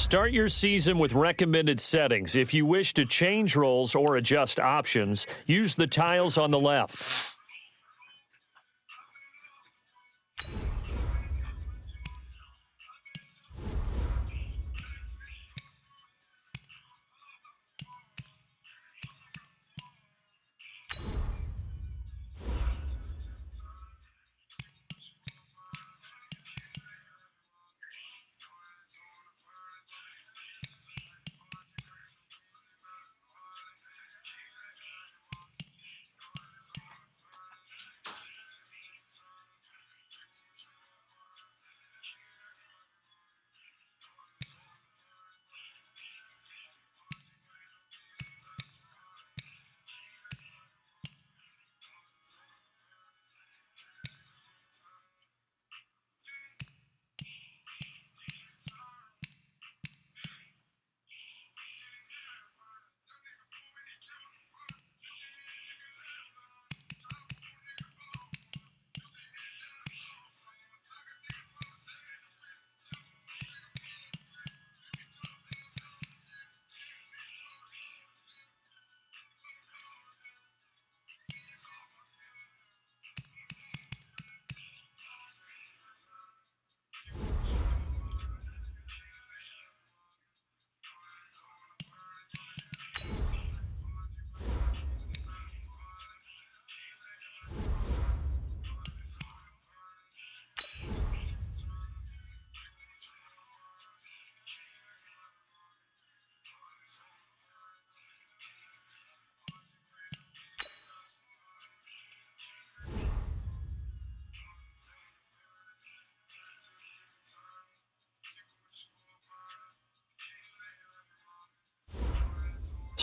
Start your season with recommended settings. If you wish to change roles or adjust options, use the tiles on the left.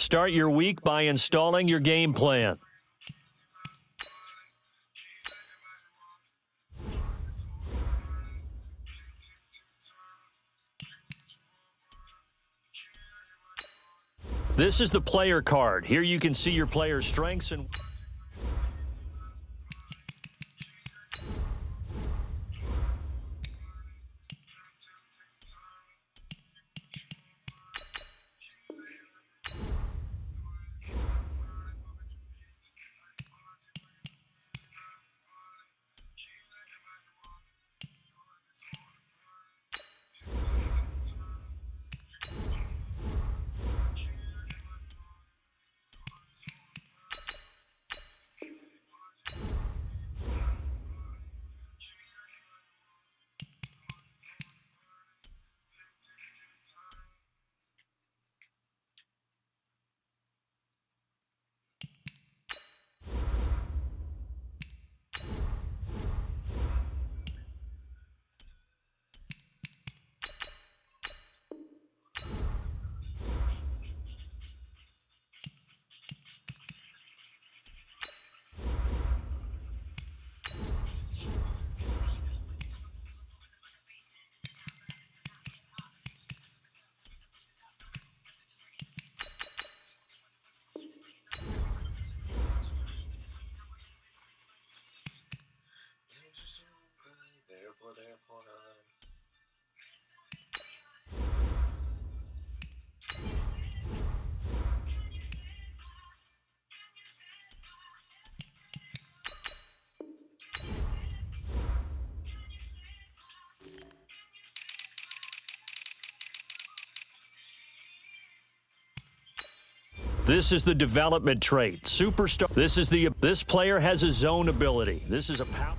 Start your week by installing your game plan. This is the player card. Here you can see your player's strengths and... This is the development trait. Superstar. This player has a zone ability. This is a power.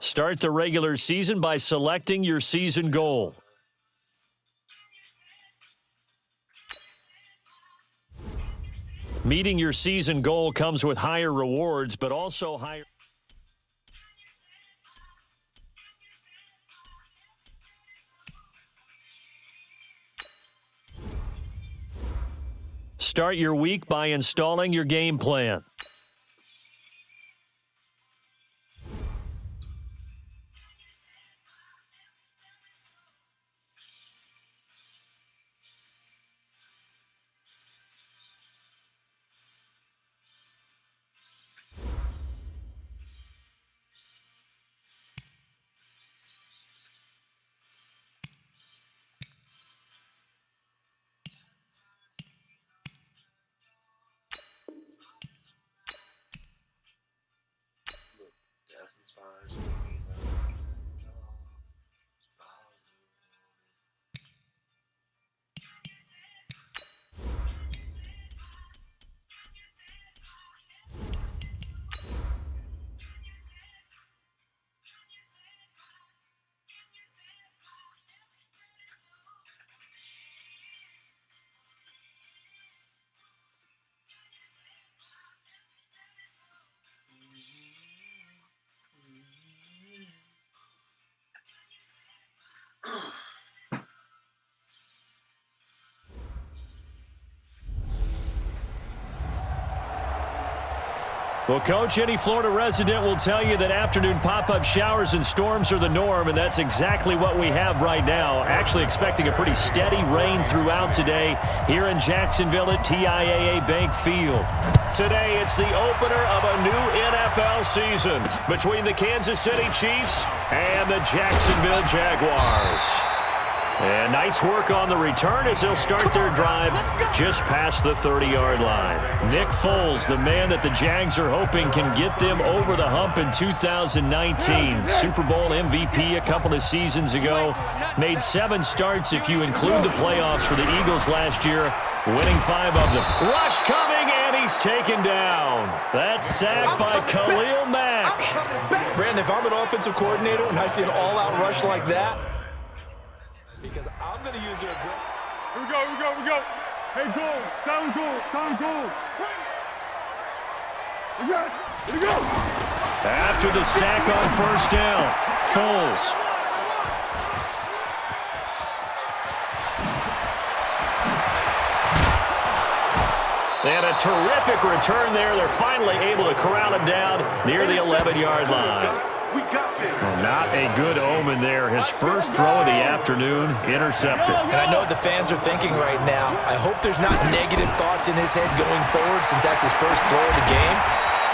Start the regular season by selecting your season goal. Meeting your season goal comes with higher rewards, but also higher... Start your week by installing your game plan. Well, Coach, any Florida resident will tell you that afternoon pop-up showers and storms are the norm, and that's exactly what we have right now. Actually expecting a pretty steady rain throughout today here in Jacksonville at TIAA Bank Field. Today, it's the opener of a new NFL season between the Kansas City Chiefs and the Jacksonville Jaguars. And nice work on the return as they'll start their drive just past the 30-yard line. Nick Foles, the man that the Jags are hoping can get them over the hump in 2019. Super Bowl MVP a couple of seasons ago. Made 7 starts if you include the playoffs for the Eagles last year, winning 5 of them. Rush coming, and he's taken down. That's sacked by Khalil Mack. Brandon, if I'm an offensive coordinator and I see an all-out rush like that, because I'm going to use their aggressive. Here we go. Hey, goal. Down goal. Here we go. After the sack on first down, Foles. And a terrific return there. They're finally able to corral him down near the 11-yard line. Well, not a good omen there. His first throw of the afternoon intercepted. And I know what the fans are thinking right now. I hope there's not negative thoughts in his head going forward since that's his first throw of the game.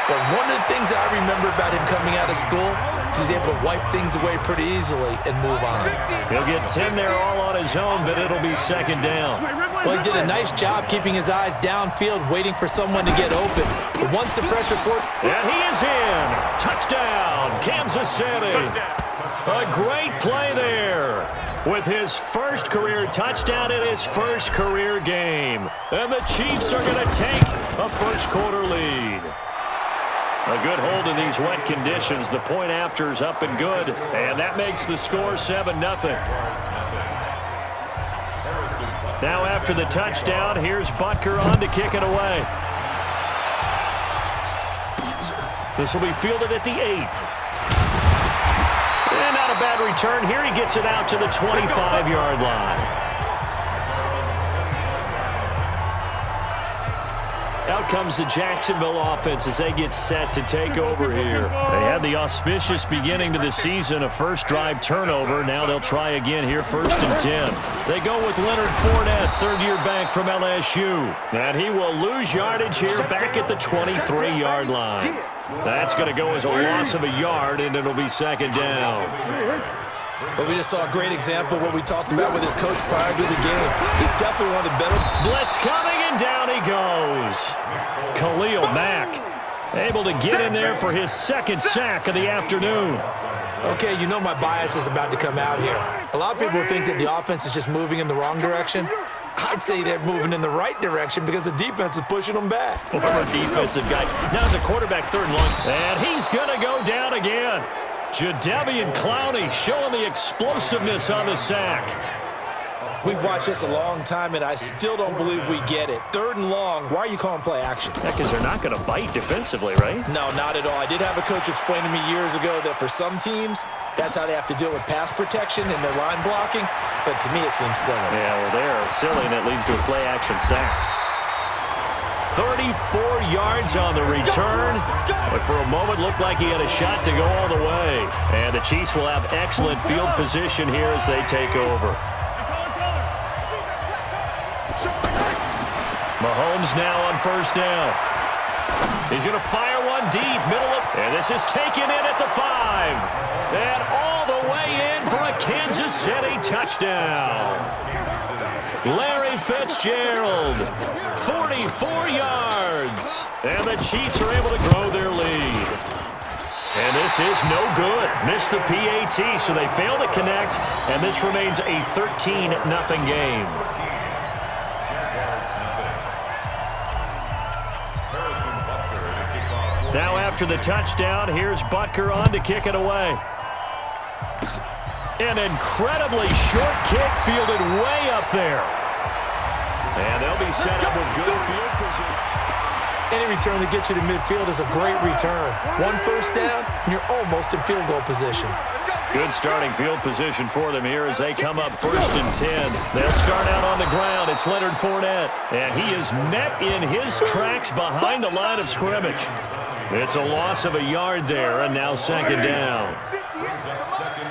But one of the things I remember about him coming out of school is he's able to wipe things away pretty easily and move on. He'll get 10 there all on his own, but it'll be second down. Well, he did a nice job keeping his eyes downfield, waiting for someone to get open. But once the pressure poured... And he is in. Touchdown, Kansas City. A great play there with his first career touchdown in his first career game. And the Chiefs are going to take a first-quarter lead. A good hold in these wet conditions. The point after is up and good, and that makes the score 7-0. Now after the touchdown, here's Butker on to kick it away. This will be fielded at the 8. And not a bad return here. He gets it out to the 25-yard line. Out comes the Jacksonville offense as they get set to take over here. They had the auspicious beginning to the season, a first drive turnover. Now they'll try again here, 1st and 10. They go with Leonard Fournette, third-year back from LSU. And he will lose yardage here back at the 23-yard line. That's going to go as a loss of a yard, and it'll be second down. But we just saw a great example of what we talked about with his coach prior to the game. He's definitely one of the better. Blitz coming, and down he goes. Khalil Mack able to get in there for his second sack of the afternoon. Okay, you know my bias is about to come out here. A lot of people think that the offense is just moving in the wrong direction. I'd say they're moving in the right direction because the defense is pushing them back. Former defensive guy. Now it's a quarterback, 3rd and long. And he's going to go down again. Jadeveon Clowney showing the explosiveness on the sack. We've watched this a long time, and I still don't believe we get it. 3rd and long, why are you calling play action? Yeah, because they're not going to bite defensively, right? No, not at all. I did have a coach explain to me years ago that for some teams, that's how they have to deal with pass protection and their line blocking. But to me, it seems silly. Yeah, well, they're silly, and it leads to a play action sack. 34 yards on the return, but for a moment looked like he had a shot to go all the way. And the Chiefs will have excellent field position here as they take over. Mahomes now on first down. He's going to fire one deep, middle of, and this is taken in at the 5. And all the way in for a Kansas City touchdown. Larry Fitzgerald, 44 yards. And the Chiefs are able to grow their lead. And this is no good. Missed the PAT, so they fail to connect, and this remains a 13-0 game. Now after the touchdown, here's Butker on to kick it away. An incredibly short kick fielded way up there. And they'll be set up with good field position. Any return that gets you to midfield is a great return. One first down, and you're almost in field goal position. Good starting field position for them here as they come up 1st and 10. They'll start out on the ground. It's Leonard Fournette, and he is met in his tracks behind the line of scrimmage. It's a loss of a yard there, and now 2nd down.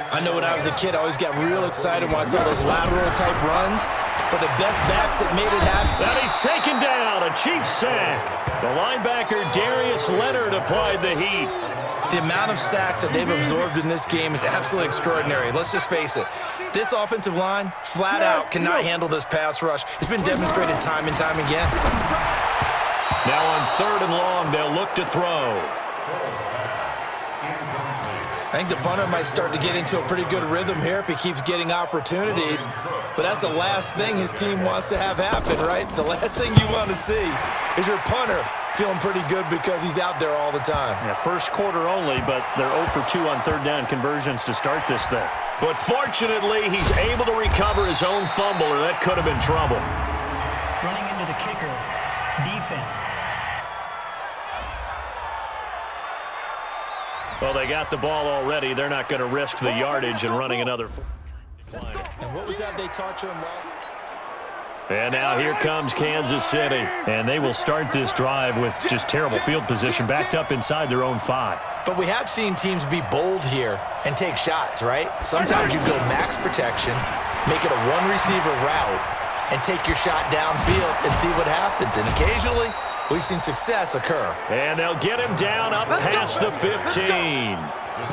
I know when I was a kid, I always got real excited when I saw those lateral-type runs, but the best backs that made it happen. And he's taken down, a Chiefs sack. The linebacker, Darius Leonard, applied the heat. The amount of sacks that they've absorbed in this game is absolutely extraordinary. Let's just face it. This offensive line, flat out, cannot handle this pass rush. It's been demonstrated time and time again. Now on 3rd and long, they'll look to throw. I think the punter might start to get into a pretty good rhythm here if he keeps getting opportunities. But that's the last thing his team wants to have happen, right? The last thing you want to see is your punter feeling pretty good because he's out there all the time. Yeah, first quarter only, but they're 0 for 2 on 3rd down conversions to start this thing. But fortunately, he's able to recover his own fumble, or that could have been trouble. Running into the kicker. Defense. Well, they got the ball already. They're not going to risk the yardage and running another. And what was that they taught you in loss? And now here comes Kansas City. And they will start this drive with just terrible field position, backed up inside their own 5. But we have seen teams be bold here and take shots, right? Sometimes you go max protection, make it a one-receiver route, and take your shot downfield and see what happens. And occasionally, we've seen success occur. And they'll get him down up past the 15.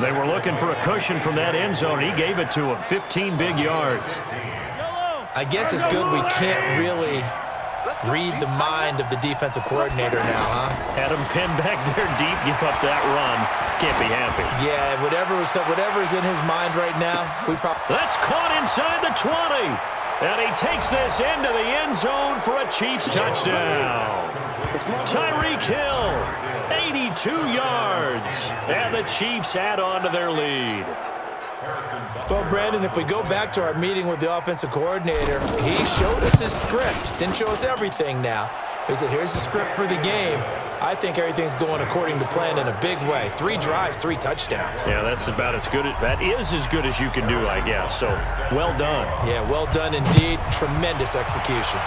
They were looking for a cushion from that end zone. He gave it to him. 15 big yards. I guess it's good we can't really read the mind of the defensive coordinator now, huh? Had him pinned back there deep, give up that run. Can't be happy. Yeah, whatever is in his mind right now, we probably... That's caught inside the 20. And he takes this into the end zone for a Chiefs touchdown. Tyreek Hill, 82 yards. And the Chiefs add on to their lead. Well, Brandon, if we go back to our meeting with the offensive coordinator, he showed us his script. Didn't show us everything now. He said, here's the script for the game. I think everything's going according to plan in a big way. 3 drives, 3 touchdowns. Yeah, that's about as good as, that is as good as you can do, I guess. So, well done. Yeah, well done indeed. Tremendous execution.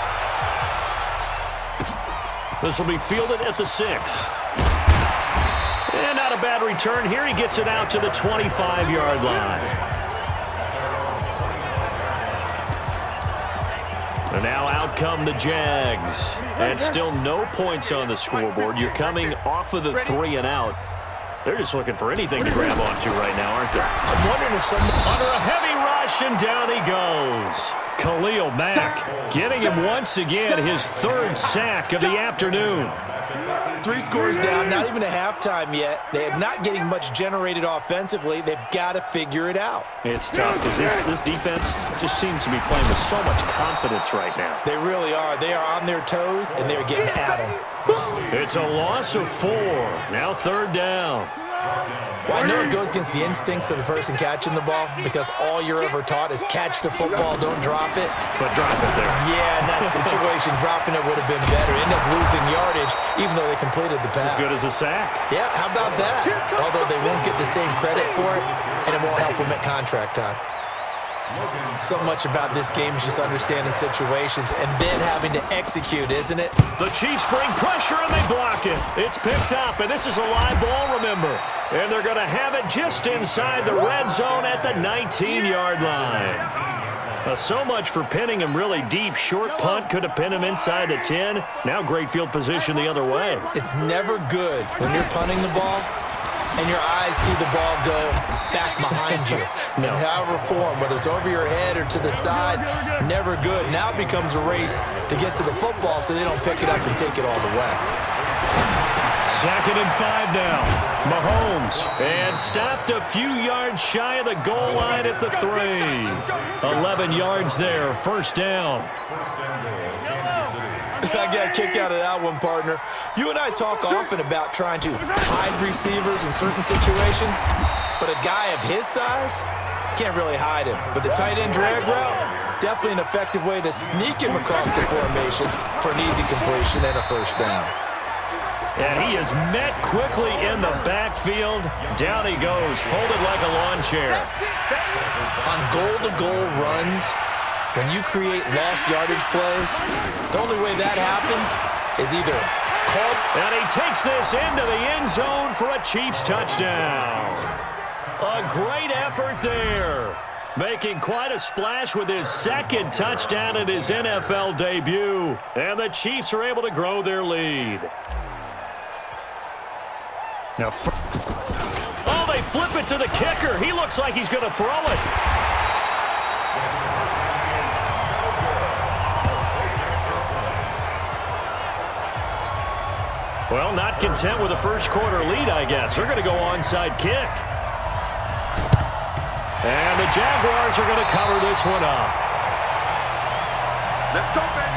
This will be fielded at the 6. And not a bad return here. He gets it out to the 25-yard line. And now out come the Jags. And still no points on the scoreboard. You're coming off of the 3 and out. They're just looking for anything to grab onto right now, aren't they? I'm wondering if someone... Under a heavy rush, and down he goes. Khalil Mack getting him once again his 3rd sack of the afternoon. 3 scores down, not even a halftime yet. They are not getting much generated offensively. They've got to figure it out. It's tough because this defense just seems to be playing with so much confidence right now. They really are. They are on their toes, and they're getting at them. It's a loss of 4. Now 3rd down. Well, I know it goes against the instincts of the person catching the ball because all you're ever taught is catch the football, don't drop it. But drop it there. Yeah, in that situation, dropping it would have been better. End up losing yardage, even though they completed the pass. As good as a sack. Yeah, how about that? Although they won't get the same credit for it, and it won't help them at contract time. So much about this game is just understanding situations and then having to execute, isn't it? The Chiefs bring pressure, and they block it. It's picked up, and this is a live ball, remember. And they're going to have it just inside the red zone at the 19-yard line. So much for pinning him really deep. Short punt could have pinned him inside the 10. Now great field position the other way. It's never good when you're punting the ball and your eyes see the ball go back behind you. No. In however form, whether it's over your head or to the side, never good. Now it becomes a race to get to the football so they don't pick it up and take it all the way. 2nd and 5 now. Mahomes, and stopped a few yards shy of the goal line at the 3. 11 yards there, first down. I got a kick out of that one, partner. You and I talk often about trying to hide receivers in certain situations, but a guy of his size can't really hide him. But the tight end drag route, definitely an effective way to sneak him across the formation for an easy completion and a first down. And he is met quickly in the backfield. Down he goes, folded like a lawn chair. On goal-to-goal runs, when you create lost yardage plays, the only way that happens is either called. And he takes this into the end zone for a Chiefs touchdown. A great effort there. Making quite a splash with his 2nd touchdown in his NFL debut. And the Chiefs are able to grow their lead. Now, oh, they flip it to the kicker. He looks like he's going to throw it. Well, not content with the first quarter lead, I guess. They're going to go onside kick. And the Jaguars are going to cover this one up. Let's go, baby.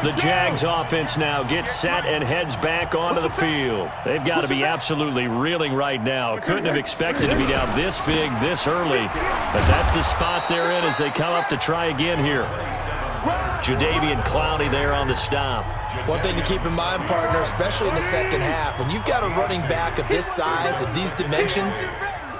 The Jags offense now gets set and heads back onto the field. They've got to be absolutely reeling right now. Couldn't have expected to be down this big this early. But that's the spot they're in as they come up to try again here. Jadeveon Clowney there on the stop. One thing to keep in mind, partner, especially in the second half, when you've got a running back of this size, of these dimensions,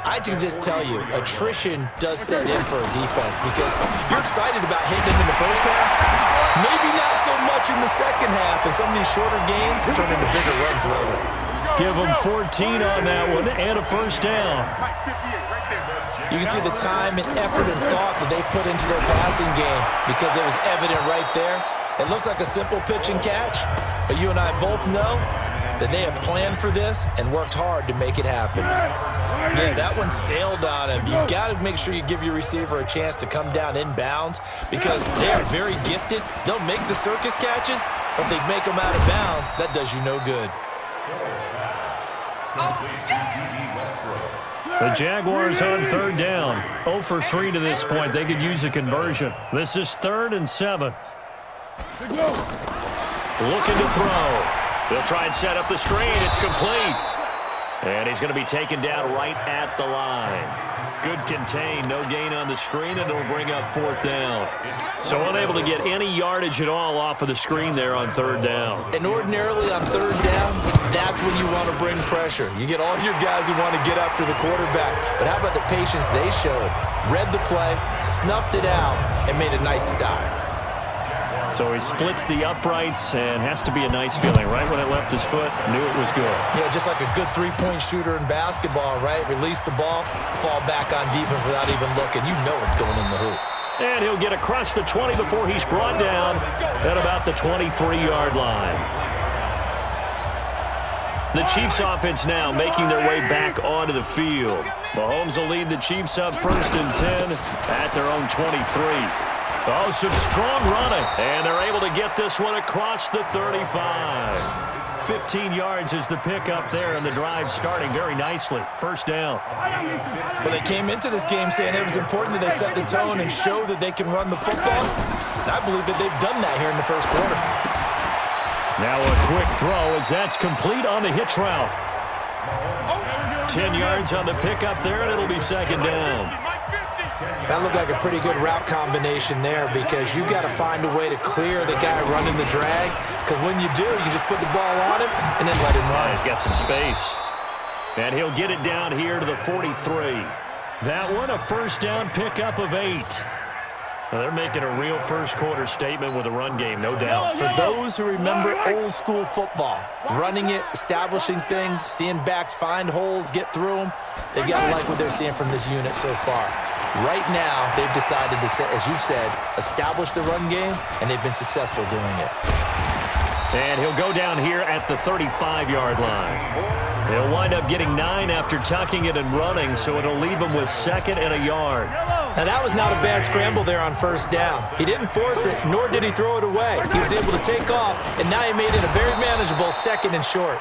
I can just tell you, attrition does set in for a defense because you're excited about hitting him in the first half. Maybe not so much in the second half, and some of these shorter gains turn into bigger runs later. Give them 14 on that one and a first down. You can see the time and effort and thought that they put into their passing game because it was evident right there. It looks like a simple pitch and catch, but you and I both know that they have planned for this and worked hard to make it happen. Yeah, that one sailed on him. You've got to make sure you give your receiver a chance to come down inbounds because they are very gifted. They'll make the circus catches, but they make them out of bounds. That does you no good. The Jaguars on 3rd down. 0 for 3 to this point. They could use a conversion. This is 3rd and 7. Looking to throw. They'll try and set up the screen. It's complete. And he's going to be taken down right at the line. Good contain, no gain on the screen, and it'll bring up 4th down. So unable to get any yardage at all off of the screen there on 3rd down. And ordinarily on 3rd down, that's when you want to bring pressure. You get all your guys who want to get after the quarterback. But how about the patience they showed? Read the play, snuffed it out, and made a nice stop. So he splits the uprights and has to be a nice feeling. Right when it left his foot, knew it was good. Yeah, just like a good three-point shooter in basketball, right? Release the ball, fall back on defense without even looking. You know it's going in the hoop. And he'll get across the 20 before he's brought down at about the 23-yard line. The Chiefs offense now making their way back onto the field. Mahomes will lead the Chiefs up 1st and 10 at their own 23. Oh, some strong running, and they're able to get this one across the 35. 15 yards is the pickup there, and the drive starting very nicely. First down. Well, they came into this game saying it was important that they set the tone and show that they can run the football. And I believe that they've done that here in the first quarter. Now a quick throw as that's complete on the hitch route. 10 yards on the pickup there, and it'll be 2nd down. That looked like a pretty good route combination there because you've got to find a way to clear the guy running the drag, because when you do, you just put the ball on him and then let him run. He's got some space. And he'll get it down here to the 43. That one, a first down pickup of 8. Well, they're making a real first-quarter statement with a run game, no doubt. For those who remember old-school football, running it, establishing things, seeing backs find holes, get through them, they've got to like what they're seeing from this unit so far. Right now, they've decided to, as you've said, establish the run game, and they've been successful doing it. And he'll go down here at the 35-yard line. He'll wind up getting 9 after tucking it and running, so it'll leave him with 2nd and a yard. Now, that was not a bad scramble there on first down. He didn't force it, nor did he throw it away. He was able to take off, and now he made it a very manageable 2nd and short.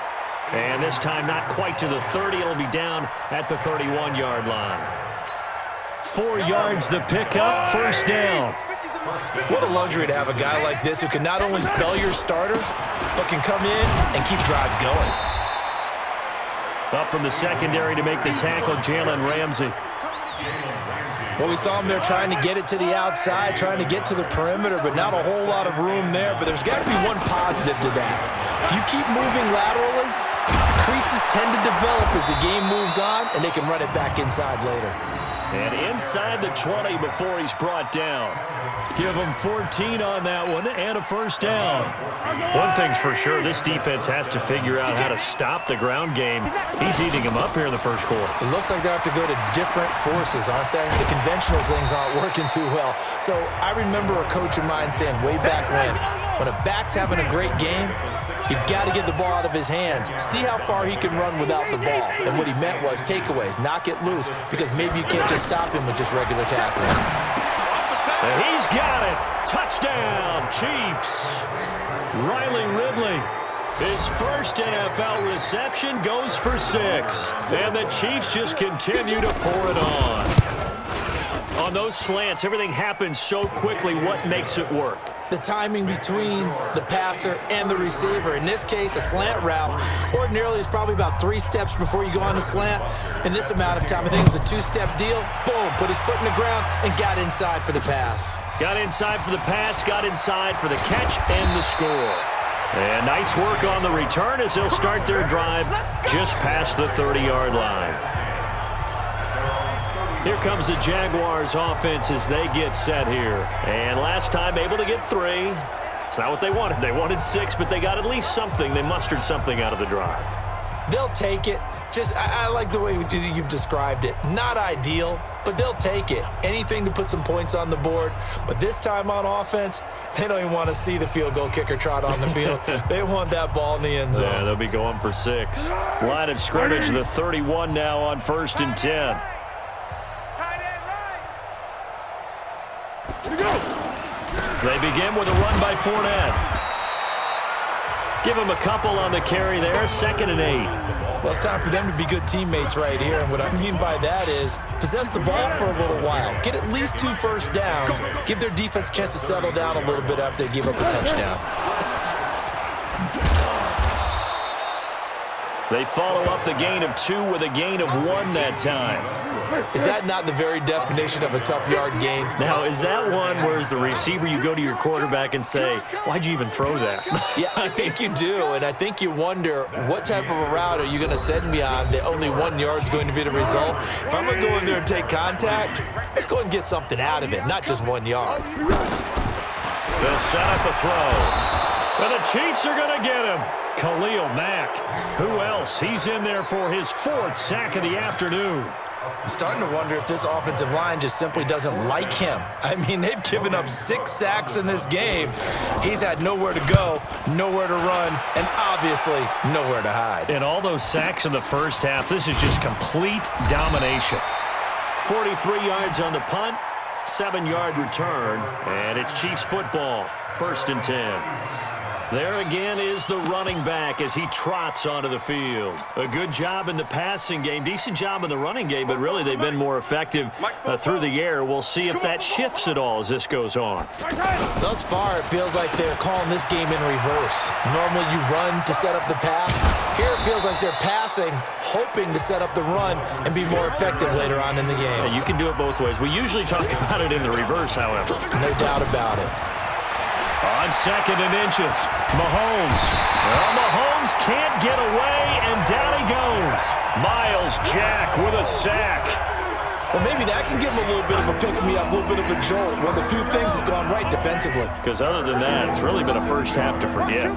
And this time not quite to the 30. It'll be down at the 31-yard line. 4 yards the pickup, first down. What a luxury to have a guy like this who can not only spell your starter, but can come in and keep drives going. Up from the secondary to make the tackle, Jalen Ramsey. Well, we saw him there trying to get it to the outside, trying to get to the perimeter, but not a whole lot of room there. But there's got to be one positive to that. If you keep moving laterally, creases tend to develop as the game moves on, and they can run it back inside later. And inside the 20 before he's brought down. Give him 14 on that one and a first down. One thing's for sure, this defense has to figure out how to stop the ground game. He's eating them up here in the first quarter. It looks like they have to go to different forces, aren't they? The conventional things aren't working too well. So I remember a coach of mine saying way back when a back's having a great game, you've got to get the ball out of his hands. See how far he can run without the ball. And what he meant was takeaways, knock it loose, because maybe you can't just stop him with just regular tackling. And he's got it. Touchdown, Chiefs. Riley Ridley. His first NFL reception goes for 6. And the Chiefs just continue to pour it on. On those slants, everything happens so quickly. What makes it work? The timing between the passer and the receiver. In this case, a slant route ordinarily is probably about 3 steps before you go on the slant. In this amount of time, I think it was a 2-step deal. Boom, put his foot in the ground and got inside for the pass. Got inside for the pass, got inside for the catch and the score. And nice work on the return as they'll start their drive just past the 30-yard line. Here comes the Jaguars offense as they get set here. And last time able to get 3. It's not what they wanted. They wanted 6, but they got at least something. They mustered something out of the drive. They'll take it. I like the way you've described it. Not ideal, but they'll take it. Anything to put some points on the board. But this time on offense, they don't even want to see the field goal kicker trot on the field. They want that ball in the end zone. Yeah, they'll be going for 6. Line of scrimmage, the 31 now on 1st and 10. They begin with a run by Fournette. Give him a couple on the carry there, 2nd and 8. Well, it's time for them to be good teammates right here. And what I mean by that is possess the ball for a little while. Get at least 2 first downs. Give their defense a chance to settle down a little bit after they give up a touchdown. They follow up the gain of 2 with a gain of 1 that time. Is that not the very definition of a tough yard gain? Now, is that one where as the receiver you go to your quarterback and say, why'd you even throw that? Yeah, I think you do, and I think you wonder what type of a route are you going to send me on that only 1 yard's going to be the result? If I'm going to go in there and take contact, let's go and get something out of it, not just 1 yard. They'll set up a throw. And the Chiefs are going to get him. Khalil Mack. Who else? He's in there for his 4th sack of the afternoon. I'm starting to wonder if this offensive line just simply doesn't like him. I mean, they've given up 6 sacks in this game. He's had nowhere to go, nowhere to run, and obviously nowhere to hide. And all those sacks in the first half, this is just complete domination. 43 yards on the punt, 7-yard return, and it's Chiefs football, 1st and 10. There again is the running back as he trots onto the field. A good job in the passing game, decent job in the running game, but really they've been more effective through the air. We'll see if that shifts at all as this goes on. Thus far, it feels like they're calling this game in reverse. Normally you run to set up the pass. Here it feels like they're passing, hoping to set up the run and be more effective later on in the game. Yeah, you can do it both ways. We usually talk about it in the reverse, however. No doubt about it. On 2nd and inches, Mahomes. Well, Mahomes can't get away, and down he goes. Miles Jack with a sack. Well, maybe that can give him a little bit of a pick-me-up, a little bit of a jolt. One of the few things has gone right defensively. Because other than that, it's really been a first half to forget.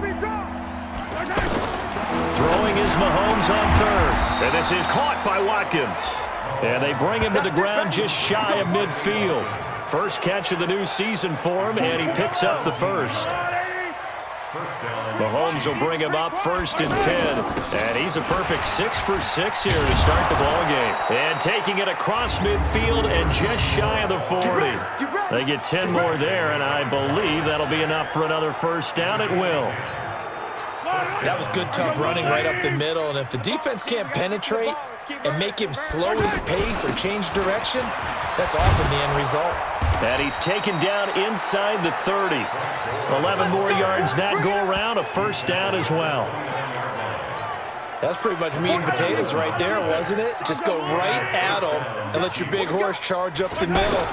Throwing is Mahomes on 3rd. And this is caught by Watkins. And they bring him to the ground just shy of midfield. First catch of the new season for him, and he picks up the first. Mahomes will bring him up 1st and 10. And he's a perfect 6 for 6 here to start the ball game. And taking it across midfield and just shy of the 40. They get 10 more there, and I believe that'll be enough for another first down. It will. That was good, tough running right up the middle. And if the defense can't penetrate and make him slow his pace or change direction, that's often the end result. And he's taken down inside the 30. 11 more yards that go around, a first down as well. That's pretty much meat and potatoes right there, wasn't it? Just go right at him and let your big horse charge up the middle.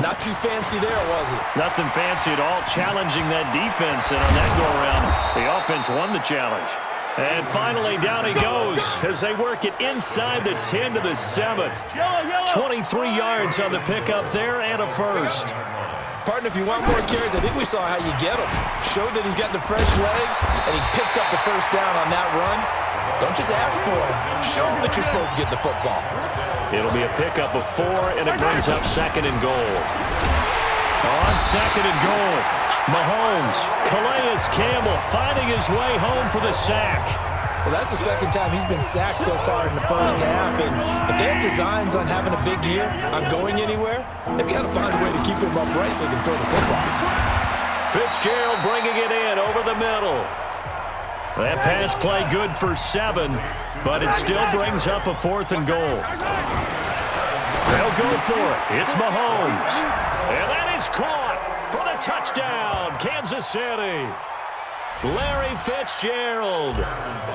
Not too fancy there, was it? Nothing fancy at all, challenging that defense. And on that go-around, the offense won the challenge. And finally, down he goes as they work it inside the 10 to the 7. 23 yards on the pickup there and a first. Partner, if you want more carries, I think we saw how you get him. Showed that he's got the fresh legs, and he picked up the first down on that run. Don't just ask for him. Show him that you're supposed to get the football. It'll be a pickup of 4, and it brings up 2nd and goal. On 2nd and goal, Mahomes, Calais Campbell finding his way home for the sack. Well, that's the 2nd time he's been sacked so far in the first half, and if they have designs on having a big year, on going anywhere, they've got to find a way to keep him upright so they can throw the football. Fitzgerald bringing it in over the middle. That pass play good for 7, but it still brings up a 4th and goal. They'll go for it. It's Mahomes. And that is caught for the touchdown, Kansas City. Larry Fitzgerald,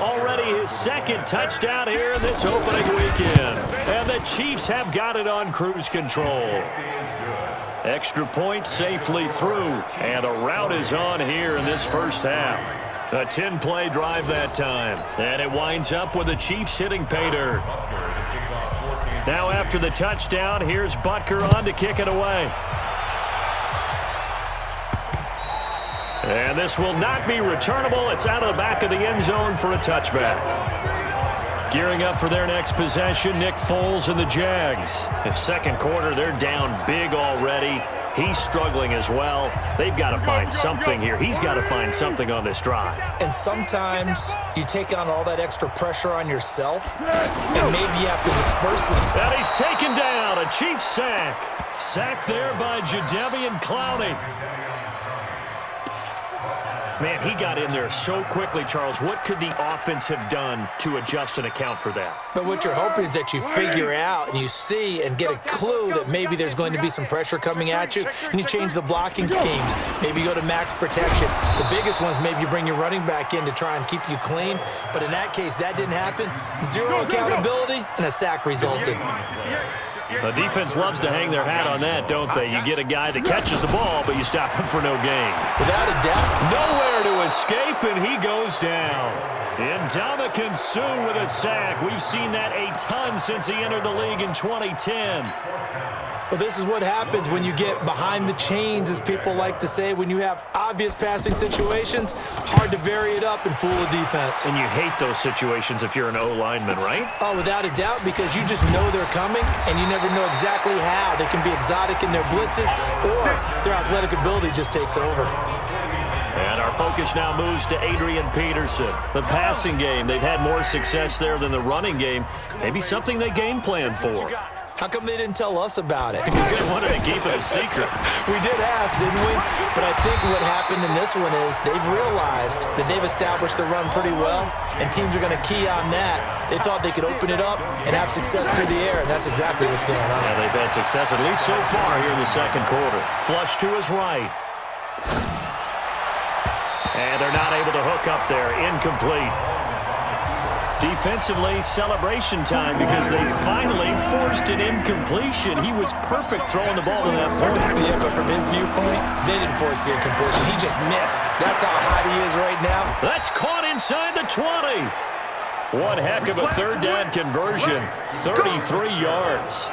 already his 2nd touchdown here in this opening weekend. And the Chiefs have got it on cruise control. Extra point safely through, and a rout is on here in this first half. A 10-play drive that time, and it winds up with the Chiefs hitting pay dirt. Now after the touchdown, here's Butker on to kick it away. And this will not be returnable. It's out of the back of the end zone for a touchback. Gearing up for their next possession, Nick Foles and the Jags. In 2nd quarter, they're down big already. He's struggling as well. They've got to find something here. He's got to find something on this drive. And sometimes you take on all that extra pressure on yourself, and maybe you have to disperse it. And he's taken down. A Chiefs sack. Sacked there by Jadeveon Clowney. Man, he got in there so quickly, Charles. What could the offense have done to adjust and account for that? But what you're hoping is that you figure out and you see and get a clue that maybe there's going to be some pressure coming at you, and you change the blocking schemes. Maybe you go to max protection. The biggest ones, maybe you bring your running back in to try and keep you clean. But in that case, that didn't happen. 0 accountability, and a sack resulted. The defense loves to hang their hat on that, don't they? You get a guy that catches the ball, but you stop him for no gain. Without a doubt. Nowhere to escape, and he goes down. Ndamukong Suh with a sack. We've seen that a ton since he entered the league in 2010. Well, this is what happens when you get behind the chains, as people like to say. When you have obvious passing situations, hard to vary it up and fool a defense. And you hate those situations if you're an O-lineman, right? Oh, without a doubt, because you just know they're coming, and you never know exactly how. They can be exotic in their blitzes, or their athletic ability just takes over. And our focus now moves to Adrian Peterson. The passing game, they've had more success there than the running game. Maybe something they game plan for. How come they didn't tell us about it? Because they wanted to keep it a secret. We did ask, didn't we? But I think what happened in this one is they've realized that they've established the run pretty well, and teams are going to key on that. They thought they could open it up and have success through the air, and that's exactly what's going on. Yeah, they've had success, at least so far here in the second quarter. Flush to his right. And they're not able to hook up there. Incomplete. Defensively, celebration time because they finally forced an incompletion. He was perfect throwing the ball to that point. Yeah, but from his viewpoint, they didn't force the incompletion. He just missed. That's how hot he is right now. That's caught inside the 20. One heck of a third down conversion. 33 yards.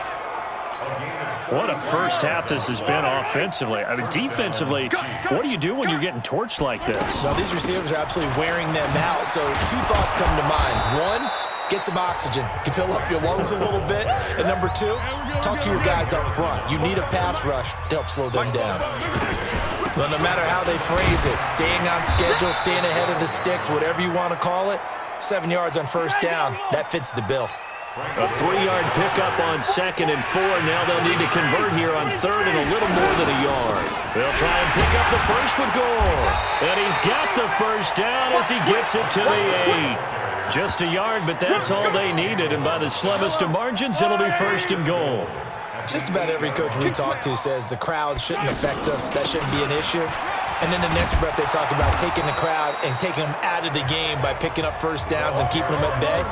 What a first half this has been offensively. I mean, defensively, what do you do when you're getting torched like this? Well, these receivers are absolutely wearing them out. So two thoughts come to mind. One, get some oxygen. You can fill up your lungs a little bit. And number two, talk to your guys up front. You need a pass rush to help slow them down. Well, no matter how they phrase it, staying on schedule, staying ahead of the sticks, whatever you want to call it, 7 yards on first down, that fits the bill. A 3-yard pickup on 2nd and 4. Now they'll need to convert here on 3rd and a little more than a yard. They'll try and pick up the first with Gore. And he's got the first down as he gets it to the 8. Just a yard, but that's all they needed. And by the slimmest of margins, it'll be 1st and goal. Just about every coach we talk to says the crowd shouldn't affect us. That shouldn't be an issue. And then the next breath they talk about taking the crowd and taking them out of the game by picking up first downs and keeping them at bay.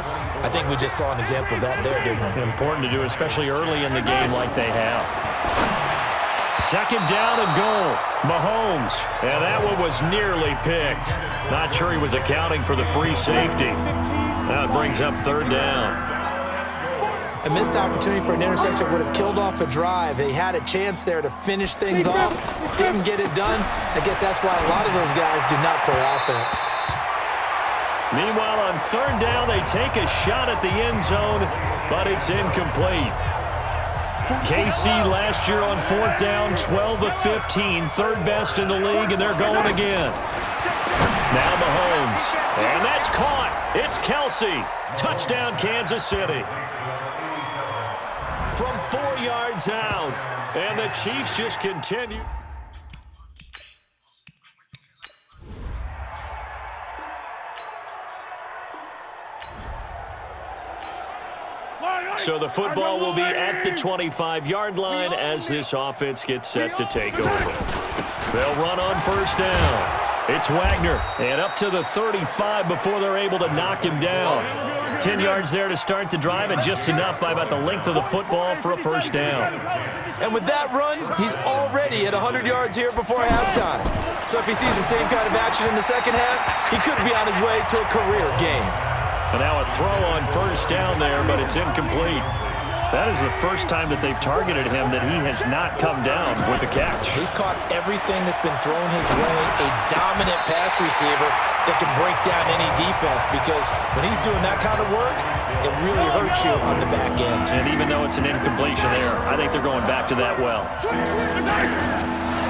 I think we just saw an example of that there, didn't we? Important to do, especially early in the game like they have. 2nd down and goal. Mahomes. And that one was nearly picked. Not sure he was accounting for the free safety. That brings up 3rd down. A missed opportunity for an interception would have killed off a drive. They had a chance there to finish things off. Didn't get it done. I guess that's why a lot of those guys do not play offense. Meanwhile, on 3rd down, they take a shot at the end zone, but it's incomplete. KC last year on 4th down, 12 of 15, 3rd best in the league, and they're going again. Now Mahomes, and that's caught. It's Kelsey. Touchdown, Kansas City. From 4 yards out, and the Chiefs just continue. So the football will be at the 25-yard line as this offense gets set to take over. They'll run on 1st down. It's Wagner, and up to the 35 before they're able to knock him down. 10 yards there to start the drive, and just enough by about the length of the football for a 1st down. And with that run, he's already at 100 yards here before halftime. So if he sees the same kind of action in the second half, he could be on his way to a career game. And now a throw on 1st down there, but it's incomplete. That is the first time that they've targeted him that he has not come down with a catch. He's caught everything that's been thrown his way. A dominant pass receiver that can break down any defense, because when he's doing that kind of work, it really hurts you on the back end. And even though it's an incompletion there, I think they're going back to that well.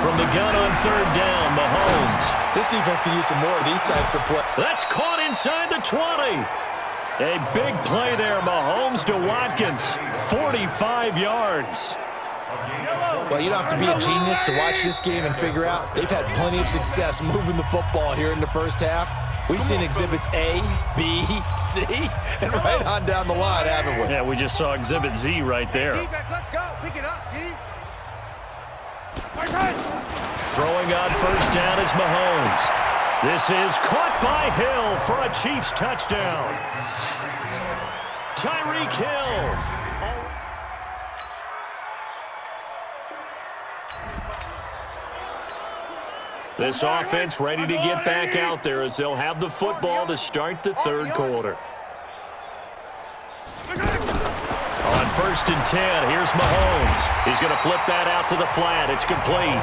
From the gun on 3rd down, Mahomes. This defense can use some more of these types of plays. That's caught inside the 20. A big play there, Mahomes to Watkins, 45 yards. Well, you don't have to be a genius to watch this game and figure out they've had plenty of success moving the football here in the first half. We've seen exhibits A, B, C, and right on down the line, haven't we? Yeah, we just saw exhibit Z right there. Let's go. Pick it up, G. Throwing on 1st down is Mahomes. This is caught by Hill for a Chiefs touchdown. Tyreek Hill. This offense ready to get back out there as they'll have the football to start the 3rd quarter. On 1st and 10, here's Mahomes. He's going to flip that out to the flat. It's complete.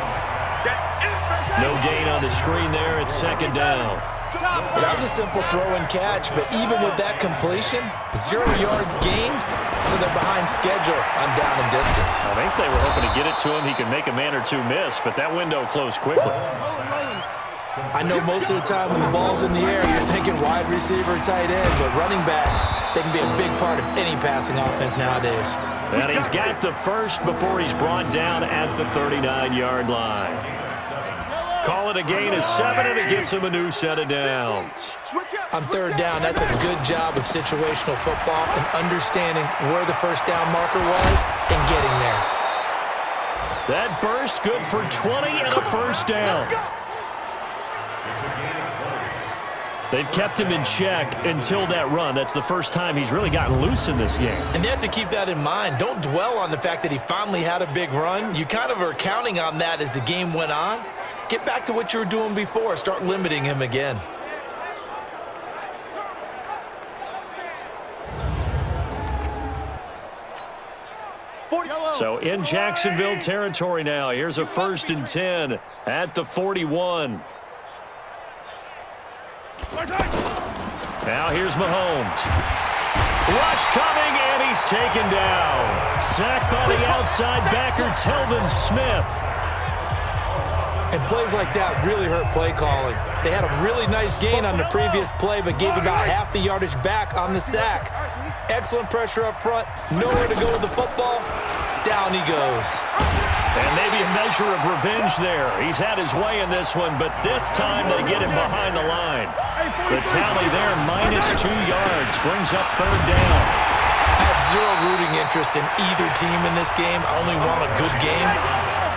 No gain on the screen there. It's 2nd down. Well, that was a simple throw and catch, but even with that completion, 0 yards gained, so they're behind schedule on down and distance. I think they were hoping to get it to him. He could make a man or two miss, but that window closed quickly. I know most of the time when the ball's in the air, you're thinking wide receiver, tight end, but running backs, they can be a big part of any passing offense nowadays. And he's got the first before he's brought down at the 39-yard line. Call it a gain of 7, and it gets him a new set of downs. On third down, that's a good job of situational football and understanding where the first down marker was and getting there. That burst good for 20 and a first down. They've kept him in check until that run. That's the first time he's really gotten loose in this game. And they have to keep that in mind. Don't dwell on the fact that he finally had a big run. You kind of are counting on that as the game went on. Get back to what you were doing before. Start limiting him again. So in Jacksonville territory now. Here's a 1st and 10 at the 41. Now here's Mahomes. Rush coming, and he's taken down. Sacked by the outside backer, Telvin Smith. And plays like that really hurt play calling. They had a really nice gain on the previous play, but gave about half the yardage back on the sack. Excellent pressure up front. Nowhere to go with the football. Down he goes. And maybe a measure of revenge there. He's had his way in this one, but this time they get him behind the line. The tally there, -2 yards, brings up 3rd down. I have zero rooting interest in either team in this game. I only want a good game.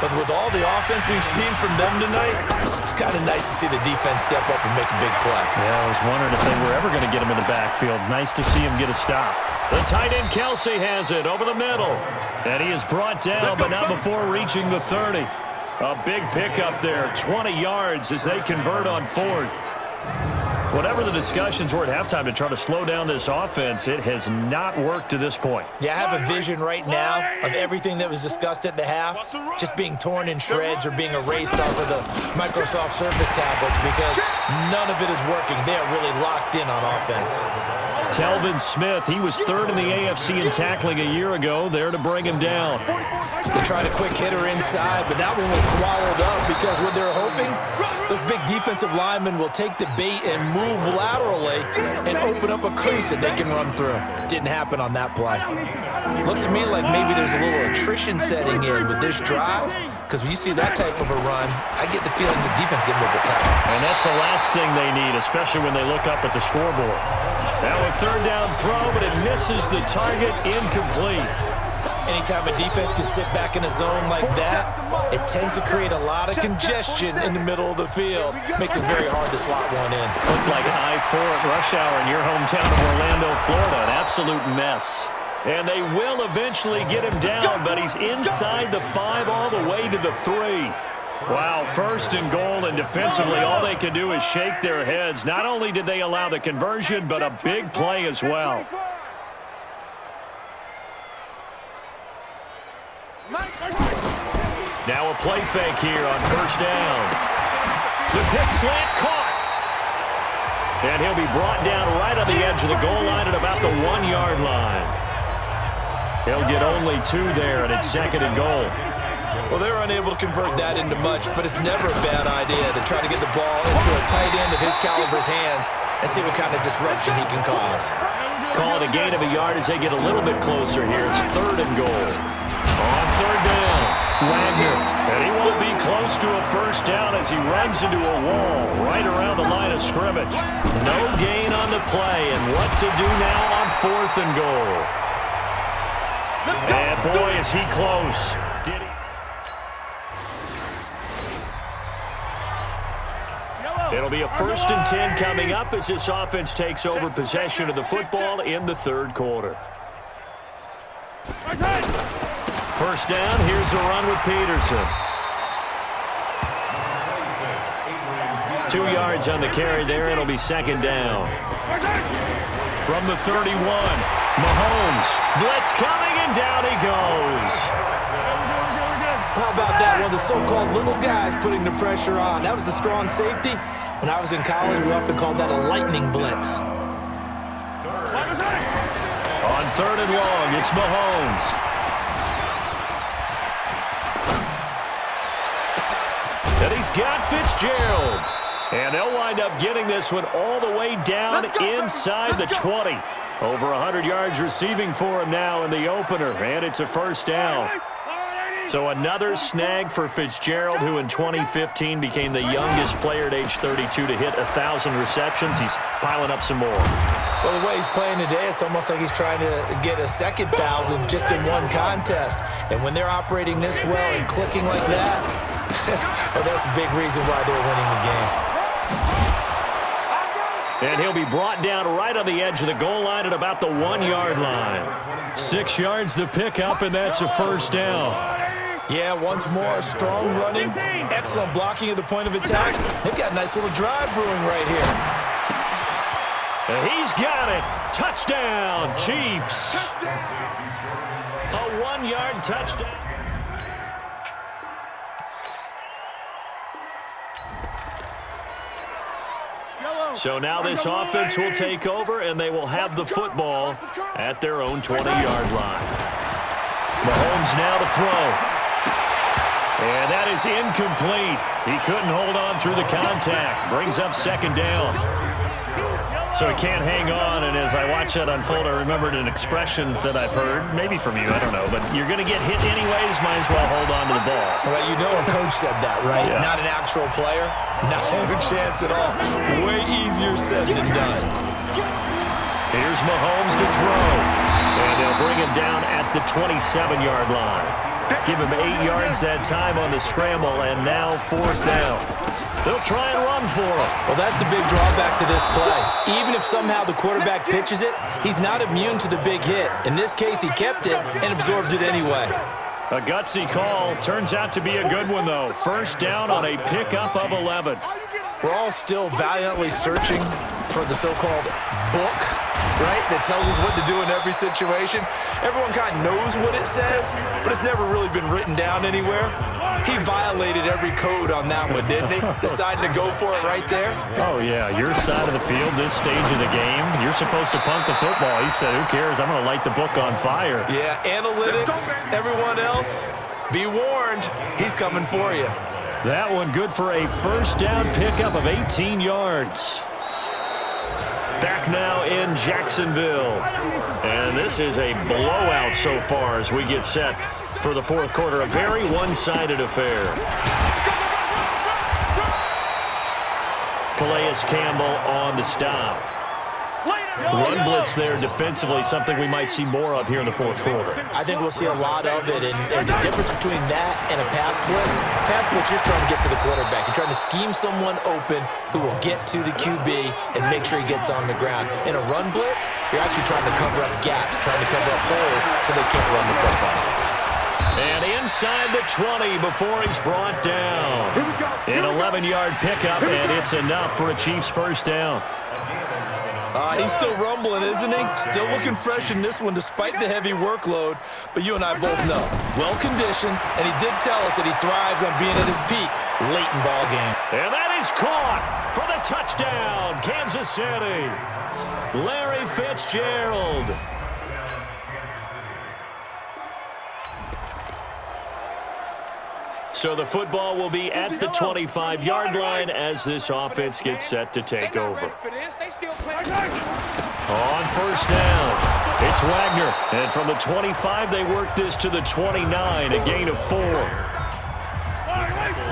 But with all the offense we've seen from them tonight, it's kind of nice to see the defense step up and make a big play. Yeah, I was wondering if they were ever going to get him in the backfield. Nice to see him get a stop. The tight end Kelsey has it over the middle. And he is brought down, but not before reaching the 30. A big pickup there, 20 yards as they convert on 4th. Whatever the discussions were at halftime to try to slow down this offense, it has not worked to this point. Yeah, I have a vision right now of everything that was discussed at the half just being torn in shreds or being erased off of the Microsoft Surface tablets because none of it is working. They are really locked in on offense. Telvin Smith, he was 3rd in the AFC in tackling a year ago, there to bring him down. They tried a quick hitter inside, but that one was swallowed up because what they're hoping, those big defensive linemen will take the bait and move laterally and open up a crease that they can run through. Didn't happen on that play. Looks to me like maybe there's a little attrition setting in with this drive, because when you see that type of a run, I get the feeling the defense getting a little bit tired. And that's the last thing they need, especially when they look up at the scoreboard. Now a 3rd down throw, but it misses the target, incomplete. Anytime a defense can sit back in a zone like that, it tends to create a lot of congestion in the middle of the field. Makes it very hard to slot one in. Looked like I-4 at rush hour in your hometown of Orlando, Florida. An absolute mess. And they will eventually get him down, but he's inside the 5 all the way to the 3. Wow, 1st and goal, and defensively all they can do is shake their heads. Not only did they allow the conversion, but a big play as well. Now a play fake here on 1st down. The quick slant caught. And he'll be brought down right on the edge of the goal line at about the 1-yard line. He'll get only 2 there, and it's 2nd and goal. Well, they're unable to convert that into much, but it's never a bad idea to try to get the ball into a tight end of his caliber's hands and see what kind of disruption he can cause. Call it a gain of a yard as they get a little bit closer here. It's 3rd and goal. On 3rd down, Wagner. And he won't be close to a first down as he runs into a wall right around the line of scrimmage. No gain on the play, and what to do now on 4th and goal. And boy, is he close. Did he? It'll be a 1st and 10 coming up as this offense takes over possession of the football in the 3rd quarter. 1st down, here's a run with Peterson. 2 yards on the carry there, it'll be 2nd down. From the 31, Mahomes, blitz coming, and down he goes. How about that? One of the so-called little guys putting the pressure on. That was the strong safety. When I was in college, we often called that a lightning blitz. On 3rd and long, it's Mahomes. And he's got Fitzgerald. And they'll wind up getting this one all the way down inside the 20. Over 100 yards receiving for him now in the opener, and it's a first down. So another snag for Fitzgerald, who in 2015 became the youngest player at age 32 to hit 1,000 receptions. He's piling up some more. Well, the way he's playing today, it's almost like he's trying to get a second 1,000 just in one contest. And when they're operating this well and clicking like that, well, that's a big reason why they're winning the game. And he'll be brought down right on the edge of the goal line at about the 1-yard line. 6 yards the pickup, and that's a first down. Yeah, once more, strong running, excellent blocking at the point of attack. They've got a nice little drive brewing right here. And he's got it. Touchdown, Chiefs. A 1-yard touchdown. So now this offense will take over, and they will have the football at their own 20-yard line. Mahomes now to throw. And that is incomplete. He couldn't hold on through the contact. Brings up second down. So he can't hang on, and as I watch that unfold, I remembered an expression that I've heard, maybe from you, I don't know, but you're going to get hit anyways, might as well hold on to the ball. Well, you know a coach said that, right? Yeah. Not an actual player. Not a chance at all. Way easier said than done. Here's Mahomes to throw. And they'll bring him down at the 27-yard line. Give him 8 yards that time on the scramble, and now fourth down. They'll try and run for him. Well, that's the big drawback to this play. Even if somehow the quarterback pitches it, he's not immune to the big hit. In this case, he kept it and absorbed it anyway. A gutsy call. Turns out to be a good one, though. First down on a pickup of 11. We're all still valiantly searching for the so-called book, right, that tells us what to do in every situation. Everyone kind of knows what it says, but it's never really been written down anywhere. He violated every code on that one, didn't he? Deciding to go for it right there. Oh, yeah, your side of the field, this stage of the game, you're supposed to punt the football. He said, who cares? I'm going to light the book on fire. Yeah, analytics, everyone else, be warned, he's coming for you. That one good for a first down pickup of 18 yards. Back now in Jacksonville. And this is a blowout so far as we get set for the fourth quarter. A very one-sided affair. Calais Campbell on the stop. Run blitz there defensively, something we might see more of here in the fourth quarter. I think we'll see a lot of it, and the difference between that and a pass blitz, you're just trying to get to the quarterback. You're trying to scheme someone open who will get to the QB and make sure he gets on the ground. In a run blitz, you're actually trying to cover up gaps, trying to cover up holes so they can't run the football. And inside the 20 before he's brought down. An 11-yard pickup, and it's enough for a Chiefs first down. He's still rumbling, isn't he? Still looking fresh in this one despite the heavy workload. But you and I both know, well-conditioned, and he did tell us that he thrives on being at his peak late in ball game. And that is caught for the touchdown, Kansas City. Larry Fitzgerald. So the football will be at the 25-yard line as this offense gets set to take over. On first down, it's Wagner. And from the 25, they work this to the 29, a gain of 4.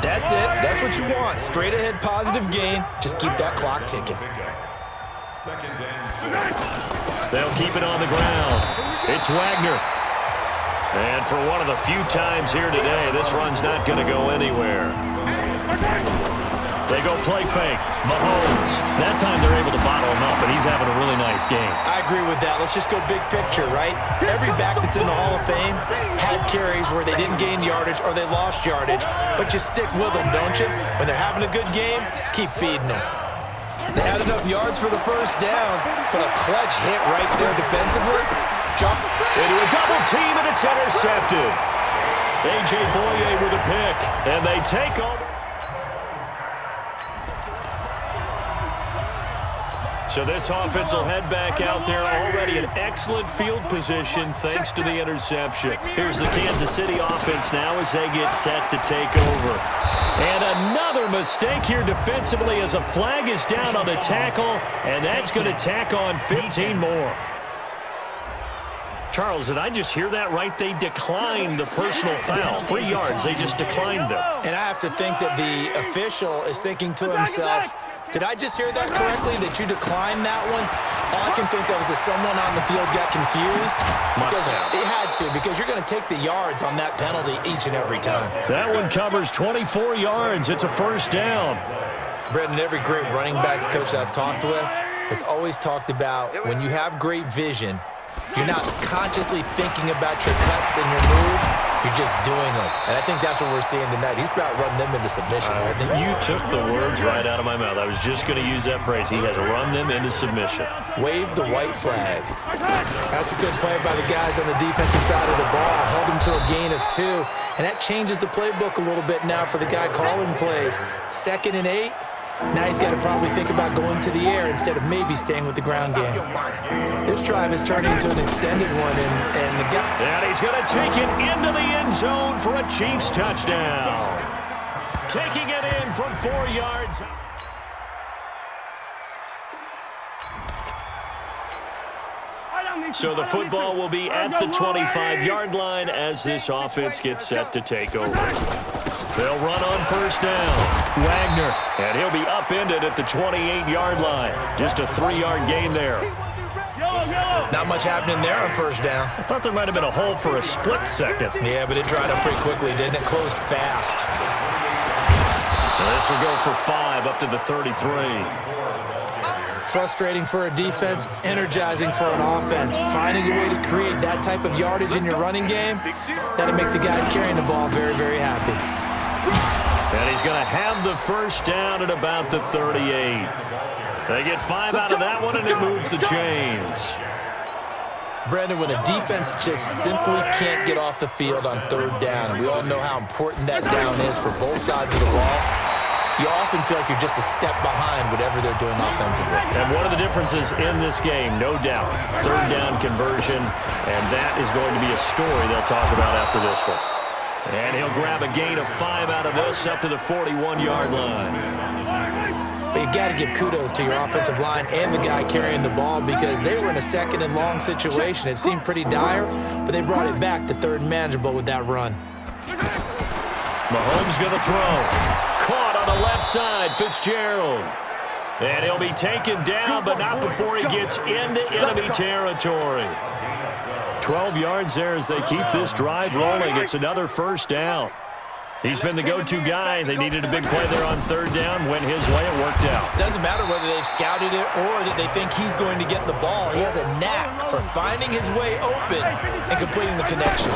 That's it. That's what you want. Straight ahead, positive gain. Just keep that clock ticking. They'll keep it on the ground. It's Wagner. And for one of the few times here today, this run's not going to go anywhere. They go play fake. Mahomes. That time they're able to bottle him up, and he's having a really nice game. I agree with that. Let's just go big picture, right? Every back that's in the Hall of Fame had carries where they didn't gain yardage or they lost yardage, but you stick with them, don't you? When they're having a good game, keep feeding them. They had enough yards for the first down, but a clutch hit right there defensively. Jump into a double team, and it's intercepted. A.J. Boye with a pick, and they take over. So this offense will head back out there, already in excellent field position thanks to the interception. Here's the Kansas City offense now as they get set to take over. And another mistake here defensively as a flag is down on the tackle, and that's going to tack on 15 more. Charles, did I just hear that right? They declined the personal foul. 3 yards, they just declined them. And I have to think that the official is thinking to himself, did I just hear that correctly, that you declined that one? All I can think of is that someone on the field got confused. Because it had to, because you're going to take the yards on that penalty each and every time. That one covers 24 yards. It's a first down. Brendan, every great running backs coach that I've talked with has always talked about when you have great vision, you're not consciously thinking about your cuts and your moves. You're just doing them. And I think that's what we're seeing tonight. He's about run them into submission, hasn't he? You took the words right out of my mouth. I was just going to use that phrase. He has run them into submission. Wave the white flag. That's a good play by the guys on the defensive side of the ball. Held him to a gain of 2. And that changes the playbook a little bit now for the guy calling plays. 2nd and 8. Now he's got to probably think about going to the air instead of maybe staying with the ground game. This drive is turning into an extended one, and the guy... And he's going to take it into the end zone for a Chiefs touchdown. Taking it in from 4 yards. So the football will be at the 25-yard line as this offense gets set to take over. They'll run on first down. Wagner, and he'll be upended at the 28-yard line. Just a 3-yard gain there. Not much happening there on first down. I thought there might have been a hole for a split second. Yeah, but it dried up pretty quickly, didn't it? Closed fast. This will go for 5 up to the 33. Frustrating for a defense, energizing for an offense. Finding a way to create that type of yardage in your running game, that'll make the guys carrying the ball very, very happy. And he's going to have the first down at about the 38. They get 5 out of that one, and it moves the chains. Brandon, when a defense just simply can't get off the field on 3rd down, and we all know how important that down is for both sides of the ball, you often feel like you're just a step behind whatever they're doing offensively. And one of the differences in this game, no doubt, 3rd down conversion, and that is going to be a story they'll talk about after this one. And he'll grab a gain of 5 out of this up to the 41-yard line. But you got to give kudos to your offensive line and the guy carrying the ball because they were in a 2nd and long situation. It seemed pretty dire, but they brought it back to 3rd and manageable with that run. Mahomes going to throw. Caught on the left side, Fitzgerald. And he'll be taken down, but not before he gets into enemy territory. 12 yards there as they keep this drive rolling. It's another first down. He's been the go-to guy. They needed a big play there on 3rd down. Went his way. It worked out. Doesn't matter whether they've scouted it or that they think he's going to get the ball. He has a knack for finding his way open and completing the connection.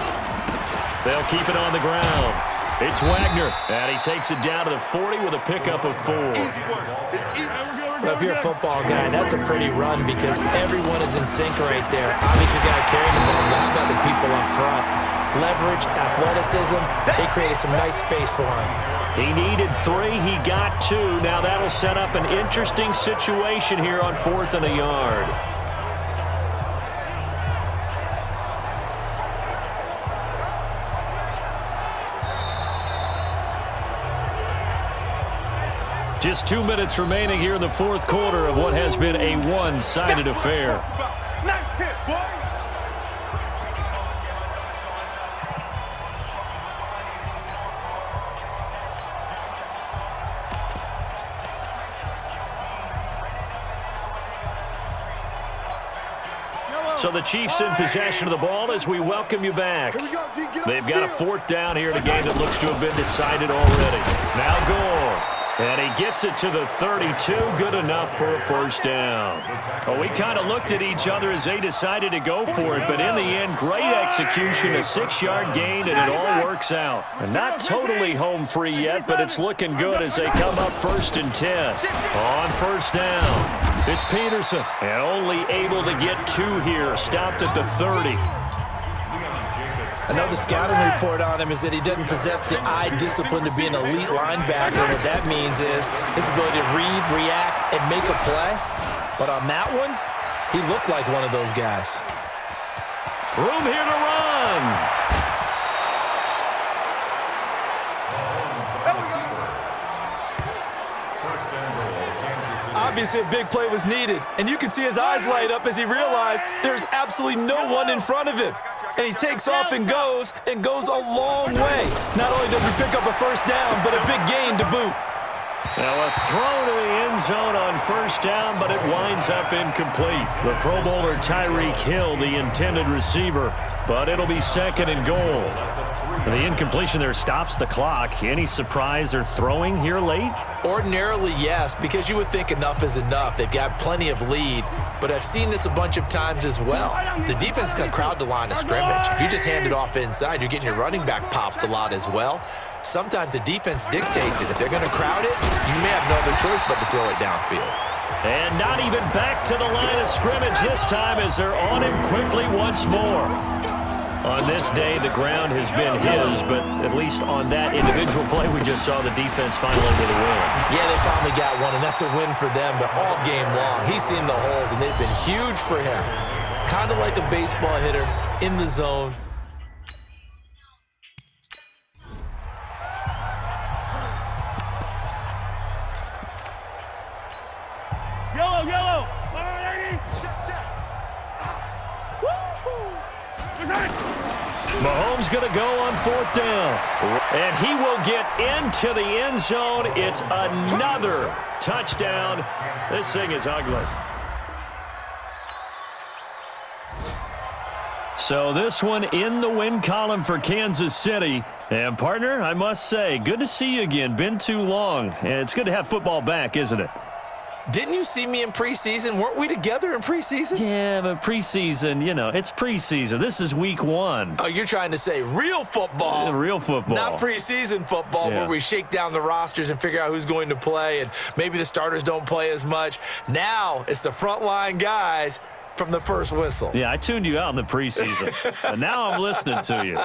They'll keep it on the ground. It's Wagner, and he takes it down to the 40 with a pickup of 4. Well, if you're a football guy, that's a pretty run because everyone is in sync right there. Obviously, got to carry the ball, but how about the people up front? Leverage, athleticism, they created some nice space for him. He needed 3, he got 2. Now that'll set up an interesting situation here on 4th and a yard. Just 2 minutes remaining here in the 4th quarter of what has been a one-sided affair. So the Chiefs in possession of the ball as we welcome you back. They've got a 4th down here in a game that looks to have been decided already. Now Gore. And he gets it to the 32. Good enough for a first down. Well, we kind of looked at each other as they decided to go for it. But in the end, great execution, a 6-yard gain, and it all works out. And not totally home free yet, but it's looking good as they come up 1st and 10. On first down, it's Peterson. And only able to get 2 here. Stopped at the 30. I know the scouting report on him is that he doesn't possess the eye discipline to be an elite linebacker. What that means is his ability to read, react, and make a play. But on that one, he looked like one of those guys. Room here to run. Obviously, a big play was needed, and you can see his eyes light up as he realized there's absolutely no one in front of him. And he takes off and goes a long way. Not only does he pick up a first down, but a big gain to boot. Now a throw to the end zone on first down, but it winds up incomplete. The Pro Bowler Tyreek Hill, the intended receiver, but it'll be second and goal. The incompletion there stops the clock. Any surprise they're throwing here late? Ordinarily, yes, because you would think enough is enough. They've got plenty of lead, but I've seen this a bunch of times as well. The defense can crowd the line of scrimmage. If you just hand it off inside, you're getting your running back popped a lot as well. Sometimes the defense dictates it. If they're going to crowd it, you may have no other choice but to throw it downfield. And not even back to the line of scrimmage this time as they're on him quickly once more. On this day, the ground has been his, but at least on that individual play, we just saw the defense finally with a win. Yeah, they finally got one, and that's a win for them, but all game long, he's seen the holes, and they've been huge for him. Kind of like a baseball hitter in the zone. Yellow, yellow. Mahomes going to go on fourth down. And he will get into the end zone. It's another touchdown. This thing is ugly. So this one in the win column for Kansas City. And partner, I must say, good to see you again. Been too long. And it's good to have football back, isn't it? Didn't you see me in preseason? Weren't we together in preseason? Yeah, but preseason, you know, it's preseason. This is week 1. Oh, you're trying to say real football. Yeah, real football. Not preseason football where we shake down the rosters and figure out who's going to play, and maybe the starters don't play as much. Now it's the frontline guys from the first whistle. Yeah, I tuned you out in the preseason, and now I'm listening to you.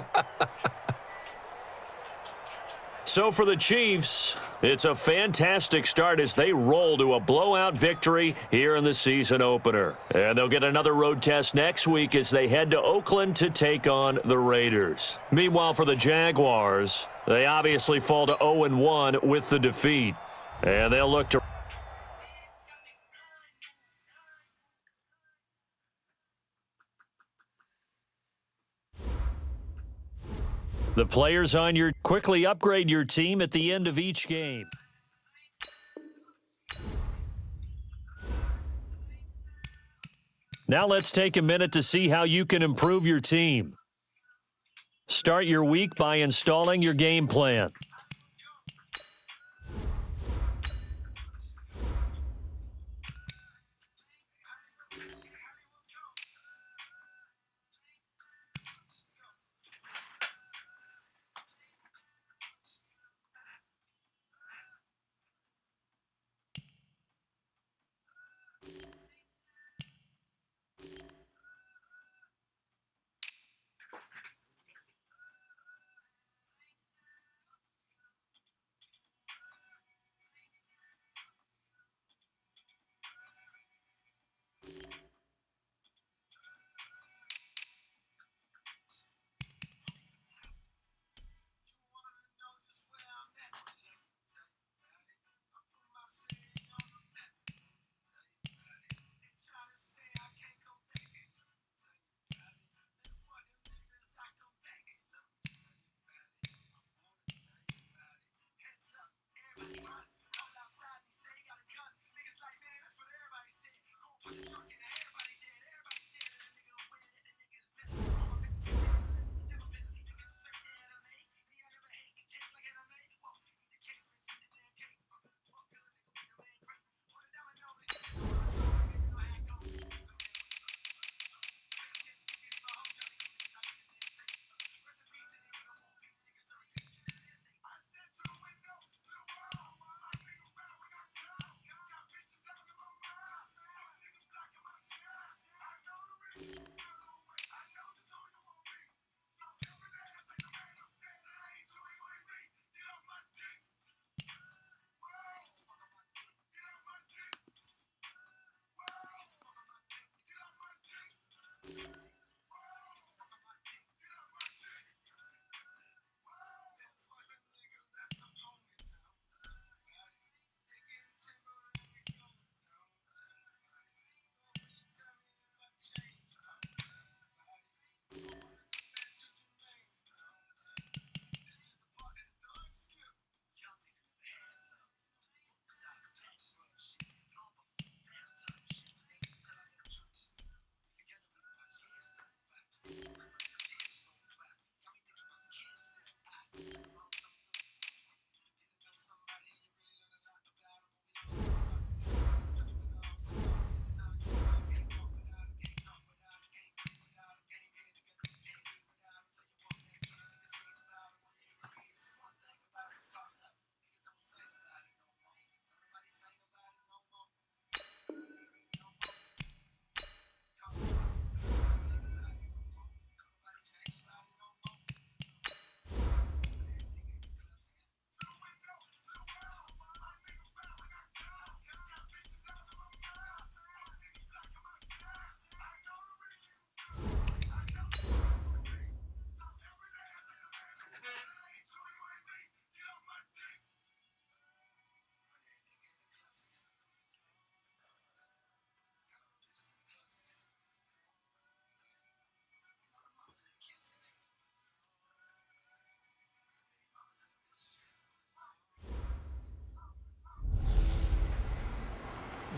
So for the Chiefs, it's a fantastic start as they roll to a blowout victory here in the season opener. And they'll get another road test next week as they head to Oakland to take on the Raiders. Meanwhile, for the Jaguars, they obviously fall to 0-1 with the defeat. And they'll look to the players on your quickly upgrade your team at the end of each game. Now let's take a minute to see how you can improve your team. Start your week by installing your game plan.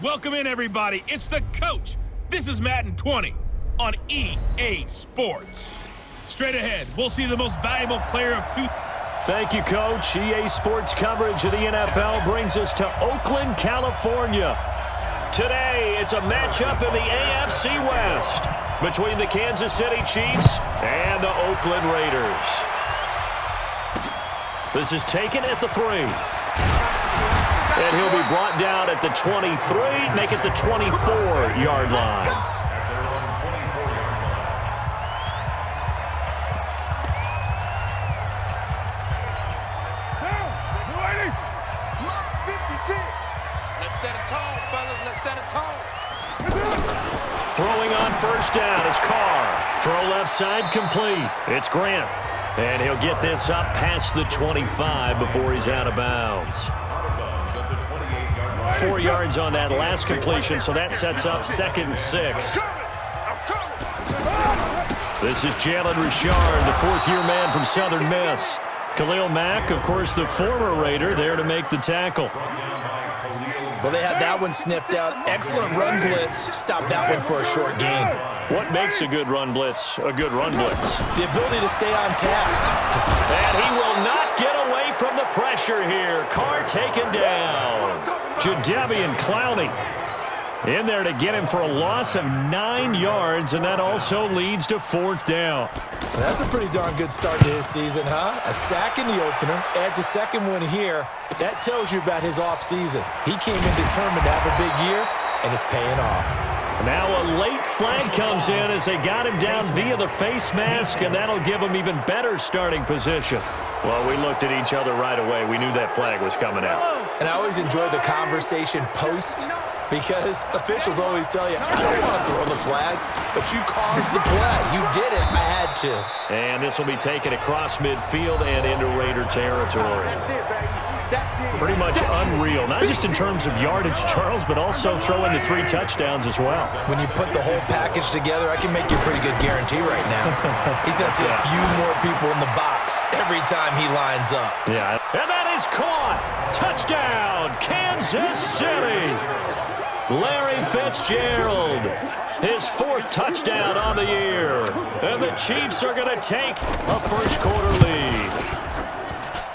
Welcome in, everybody. It's the coach. This is Madden 20 on EA Sports. Straight ahead, we'll see the most valuable player of two. Thank you, Coach. EA Sports coverage of the NFL brings us to Oakland, California. Today, it's a matchup in the AFC West between the Kansas City Chiefs and the Oakland Raiders. This is taken at the 3. And he'll be brought down at the 23, make it the 24-yard line. Throwing on first down is Carr. Throw left side complete. It's Grant. And he'll get this up past the 25 before he's out of bounds. 4 yards on that last completion, so that sets up 2nd and 6. This is Jalen Richard, the fourth-year man from Southern Miss. Khalil Mack, of course, the former Raider, there to make the tackle. Well, they had that one sniffed out. Excellent run blitz. Stopped that one for a short gain. What makes a good run blitz a good run blitz? The ability to stay on task. And he will not get away from the pressure here. Carr taken down. Jadeveon Clowney in there to get him for a loss of 9 yards, and that also leads to 4th down. That's a pretty darn good start to his season, huh? A sack in the opener, adds a second one here. That tells you about his offseason. He came in determined to have a big year, and it's paying off. Now a late flag comes in as they got him down via the face mask, and that'll give him even better starting position. Well, we looked at each other right away. We knew that flag was coming out. And I always enjoy the conversation post, because officials always tell you, I don't want to throw the flag, but you caused the play. You did it. I had to. And this will be taken across midfield and into Raider territory. Pretty much unreal, not just in terms of yardage, Charles, but also throwing the 3 touchdowns as well. When you put the whole package together, I can make you a pretty good guarantee right now. He's going to see a few more people in the box every time he lines up. Yeah, and that is caught. Touchdown, Kansas City. Larry Fitzgerald, his 4th touchdown on the year. And the Chiefs are going to take a first-quarter lead.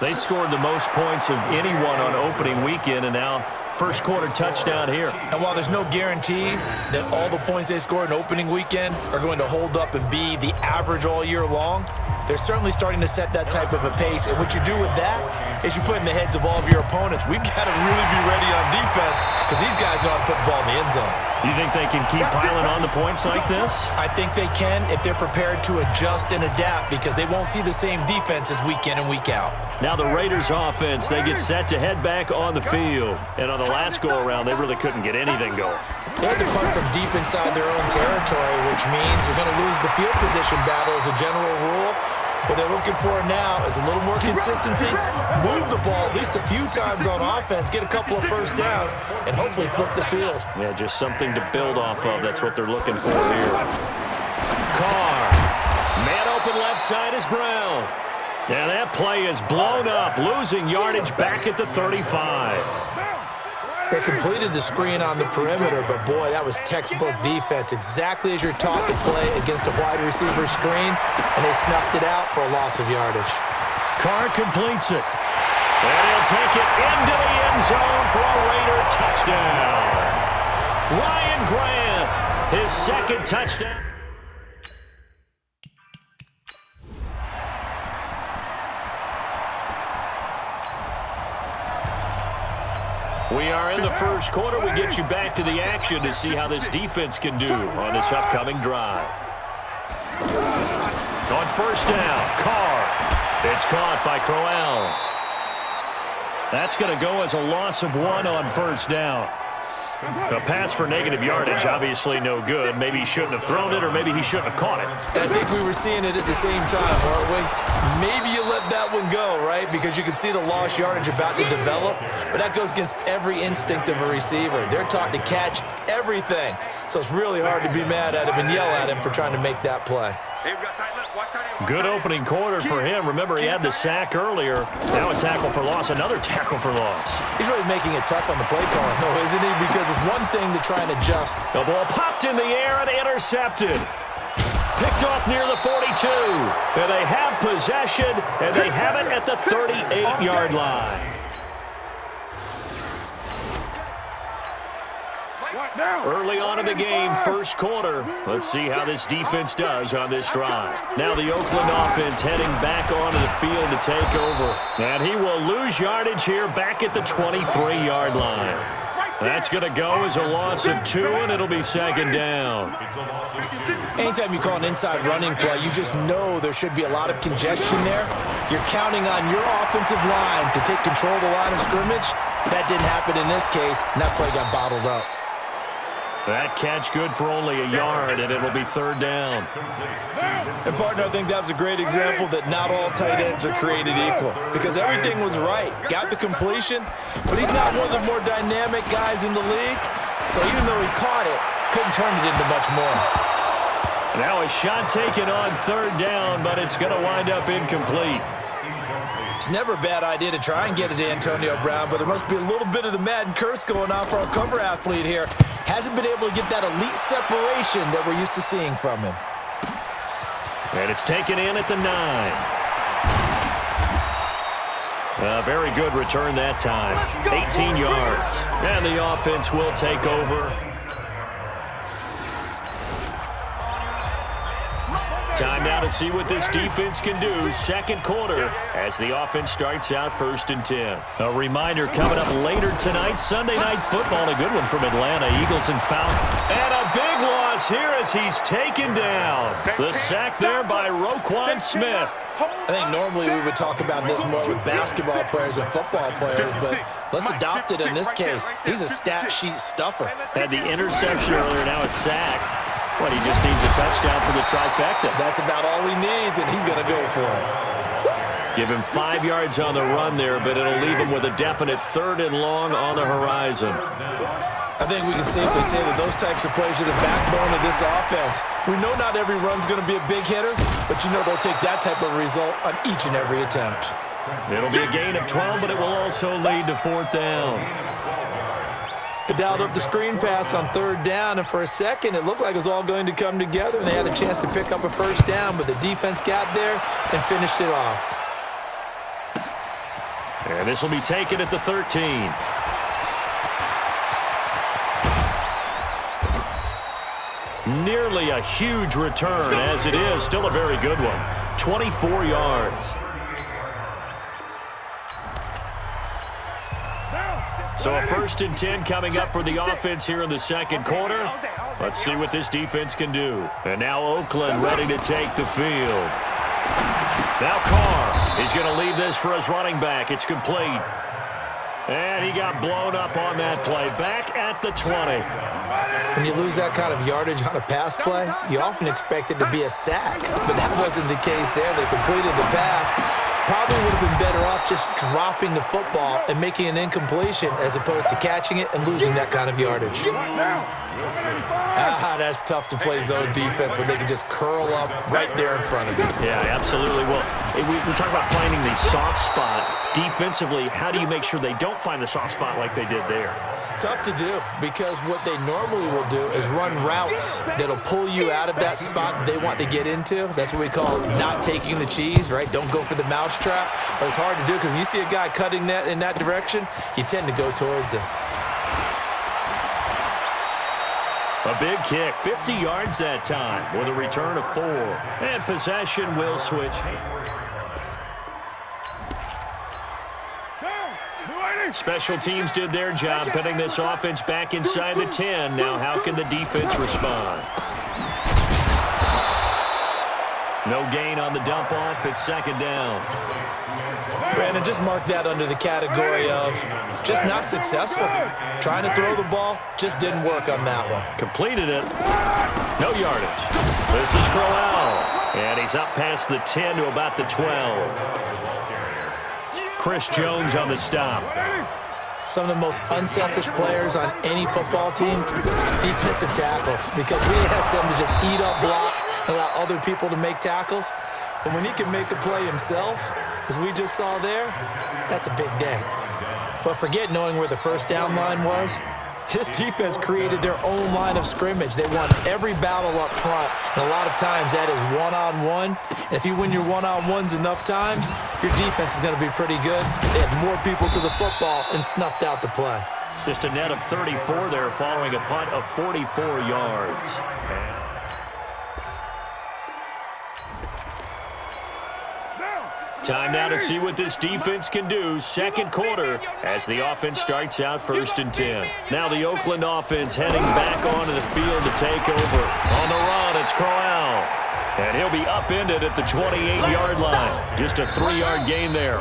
They scored the most points of anyone on opening weekend, and now first-quarter touchdown here. And while there's no guarantee that all the points they scored in opening weekend are going to hold up and be the average all year long, they're certainly starting to set that type of a pace. And what you do with that is you put in the heads of all of your opponents, we've got to really be ready on defense because these guys know how to put the ball in the end zone. You think they can keep piling on the points like this? I think they can if they're prepared to adjust and adapt because they won't see the same defenses week in and week out. Now the Raiders offense, they get set to head back on the field. And on the last go-around, they really couldn't get anything going. They had to punt from deep inside their own territory, which means they're going to lose the field position battle as a general rule. What they're looking for now is a little more consistency, move the ball at least a few times on offense, get a couple of first downs, and hopefully flip the field. Yeah, just something to build off of. That's what they're looking for here. Carr. Man open left side is Brown. And that play is blown up, losing yardage back at the 35. They completed the screen on the perimeter, but boy, that was textbook defense. Exactly as you're taught to play against a wide receiver screen, and they snuffed it out for a loss of yardage. Carr completes it. And he'll take it into the end zone for a Raider touchdown. Ryan Grant, his 2nd touchdown. We are in the first quarter. We get you back to the action to see how this defense can do on this upcoming drive. On first down, Carr. It's caught by Crowell. That's going to go as a loss of 1 on first down. A pass for negative yardage, obviously no good. Maybe he shouldn't have thrown it, or maybe he shouldn't have caught it. I think we were seeing it at the same time, weren't we? Maybe you let that one go, right? Because you can see the lost yardage about to develop, but that goes against every instinct of a receiver. They're taught to catch everything, so it's really hard to be mad at him and yell at him for trying to make that play. Hey, we got tight left. Watch tight end. Good opening quarter for him. Remember, he had the sack earlier. Now a tackle for loss, another tackle for loss. He's really making it tough on the play calling, though, isn't he? Because it's one thing to try and adjust. The ball popped in the air and intercepted. Picked off near the 42. And they have possession, and they have it at the 38-yard line. Early on in the game, first quarter. Let's see how this defense does on this drive. Now the Oakland offense heading back onto the field to take over. And he will lose yardage here back at the 23-yard line. That's going to go as a loss of 2, and it'll be second down. Anytime you call an inside running play, you just know there should be a lot of congestion there. You're counting on your offensive line to take control of the line of scrimmage. That didn't happen in this case, and that play got bottled up. That catch good for only a yard, and it'll be third down. And, partner, I think that was a great example that not all tight ends are created equal, because everything was right. Got the completion, but he's not one of the more dynamic guys in the league. So even though he caught it, couldn't turn it into much more. Now a shot taken on third down, but it's going to wind up incomplete. It's never a bad idea to try and get it to Antonio Brown, but it must be a little bit of the Madden curse going on for our cover athlete here. Hasn't been able to get that elite separation that we're used to seeing from him. And it's taken in at the 9. A very good return that time. 18 yards. And the offense will take over. Time now to see what this defense can do. Second quarter as the offense starts out 1st and 10. A reminder coming up later tonight, Sunday Night Football. A good one from Atlanta. Eagles and Falcons. And a big loss here as he's taken down. The sack there by Roquan Smith. I think normally we would talk about this more with basketball players and football players, but let's adopt it in this case. He's a stat sheet stuffer. Had the interception earlier, now a sack. But he just needs a touchdown for the trifecta. That's about all he needs, and he's going to go for it. Give him 5 yards on the run there, but it'll leave him with a definite 3rd and long on the horizon. I think we can safely say that those types of plays are the backbone of this offense. We know not every run's going to be a big hitter, but you know they'll take that type of result on each and every attempt. It'll be a gain of 12, but it will also lead to 4th down. They dialed up the screen pass on 3rd down, and for a second, it looked like it was all going to come together, and they had a chance to pick up a 1st down, but the defense got there and finished it off. And this will be taken at the 13. Nearly a huge return, as it is. Still a very good one. 24 yards. So a 1st and 10 coming up for the offense here in the second quarter. Let's see what this defense can do. And now Oakland ready to take the field. Now Carr. He's going to leave this for his running back. It's complete. And he got blown up on that play. Back at the 20. When you lose that kind of yardage on a pass play, you often expect it to be a sack. But that wasn't the case there. They completed the pass. Probably would have been better off just dropping the football and making an incompletion as opposed to catching it and losing that kind of yardage. That's tough to play zone defense when they can just curl up right there in front of you. Yeah, absolutely. Well, we talk about finding the soft spot. Defensively, how do you make sure they don't find the soft spot like they did there? Tough to do, because what they normally will do is run routes that'll pull you out of that spot that they want to get into. That's what we call not taking the cheese, right? Don't go for the mousetrap. But it's hard to do because when you see a guy cutting that in that direction, you tend to go towards him. A big kick, 50 yards that time with a return of 4. And possession will switch. Special teams did their job putting this offense back inside the 10. Now how can the defense respond? No gain on the dump off. It's 2nd down. Brandon, just mark that under the category of just not successful. Trying to throw the ball, just didn't work on that one. Completed it. No yardage. This is Crowell. And he's up past the 10 to about the 12. Chris Jones on the stop. Some of the most unselfish players on any football team, defensive tackles, because we ask them to just eat up blocks and allow other people to make tackles. But when he can make a play himself, as we just saw there, that's a big day. But forget knowing where the first down line was. This defense created their own line of scrimmage. They won every battle up front, and a lot of times that is one-on-one. And if you win your one-on-ones enough times, your defense is going to be pretty good. They had more people to the football and snuffed out the play. Just a net of 34 there following a punt of 44 yards. Time now to see what this defense can do. Second quarter as the offense starts out 1st and 10. Now the Oakland offense heading back onto the field to take over. On the run, it's Crowell. And he'll be upended at the 28-yard line. Just a 3-yard gain there.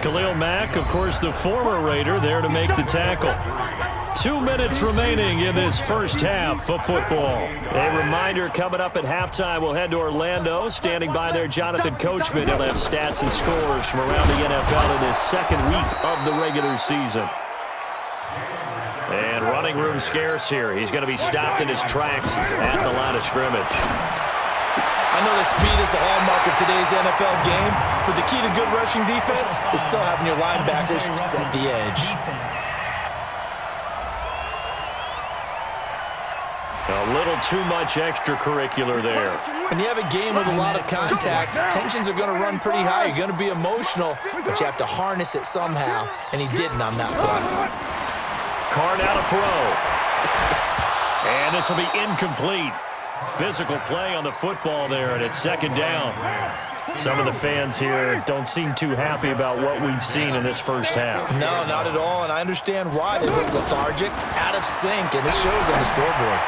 Khalil Mack, of course, the former Raider, there to make the tackle. 2 minutes remaining in this first half of football. A reminder, coming up at halftime, we'll head to Orlando. Standing by there, Jonathan Coachman. He'll have stats and scores from around the NFL in this second week of the regular season. And running room scarce here. He's going to be stopped in his tracks at the line of scrimmage. I know that speed is the hallmark of today's NFL game, but the key to good rushing defense is still having your linebackers set the edge. A little too much extracurricular there. When you have a game with a lot of contact, tensions are going to run pretty high. You're going to be emotional, but you have to harness it somehow, and he didn't on that play. Carr now to throw. And this will be incomplete. Physical play on the football there, and it's second down. Some of the fans here don't seem too happy about what we've seen in this first half. No, not at all, and I understand why. They look lethargic, out of sync, and it shows on the scoreboard.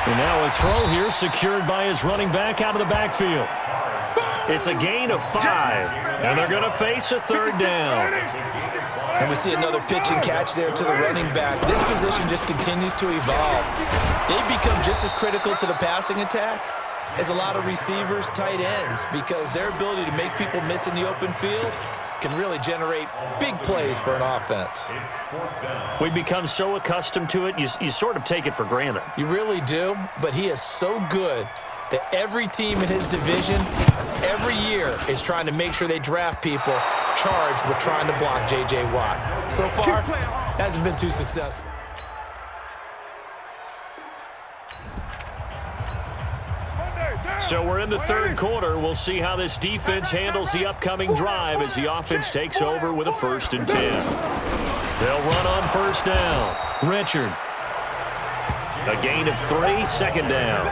And now a throw here secured by his running back out of the backfield. It's a gain of 5, and they're going to face a third down. And we see another pitch and catch there to the running back. This position just continues to evolve. They become just as critical to the passing attack as a lot of receivers, tight ends, because their ability to make people miss in the open field can really generate big plays for an offense. We become so accustomed to it, you sort of take it for granted. You really do, but he is so good that every team in his division, every year, is trying to make sure they draft people charged with trying to block J.J. Watt. So far, hasn't been too successful. So we're in the third quarter. We'll see how this defense handles the upcoming drive as the offense takes over with a 1st and 10. They'll run on first down. Richard. A gain of 3, second down.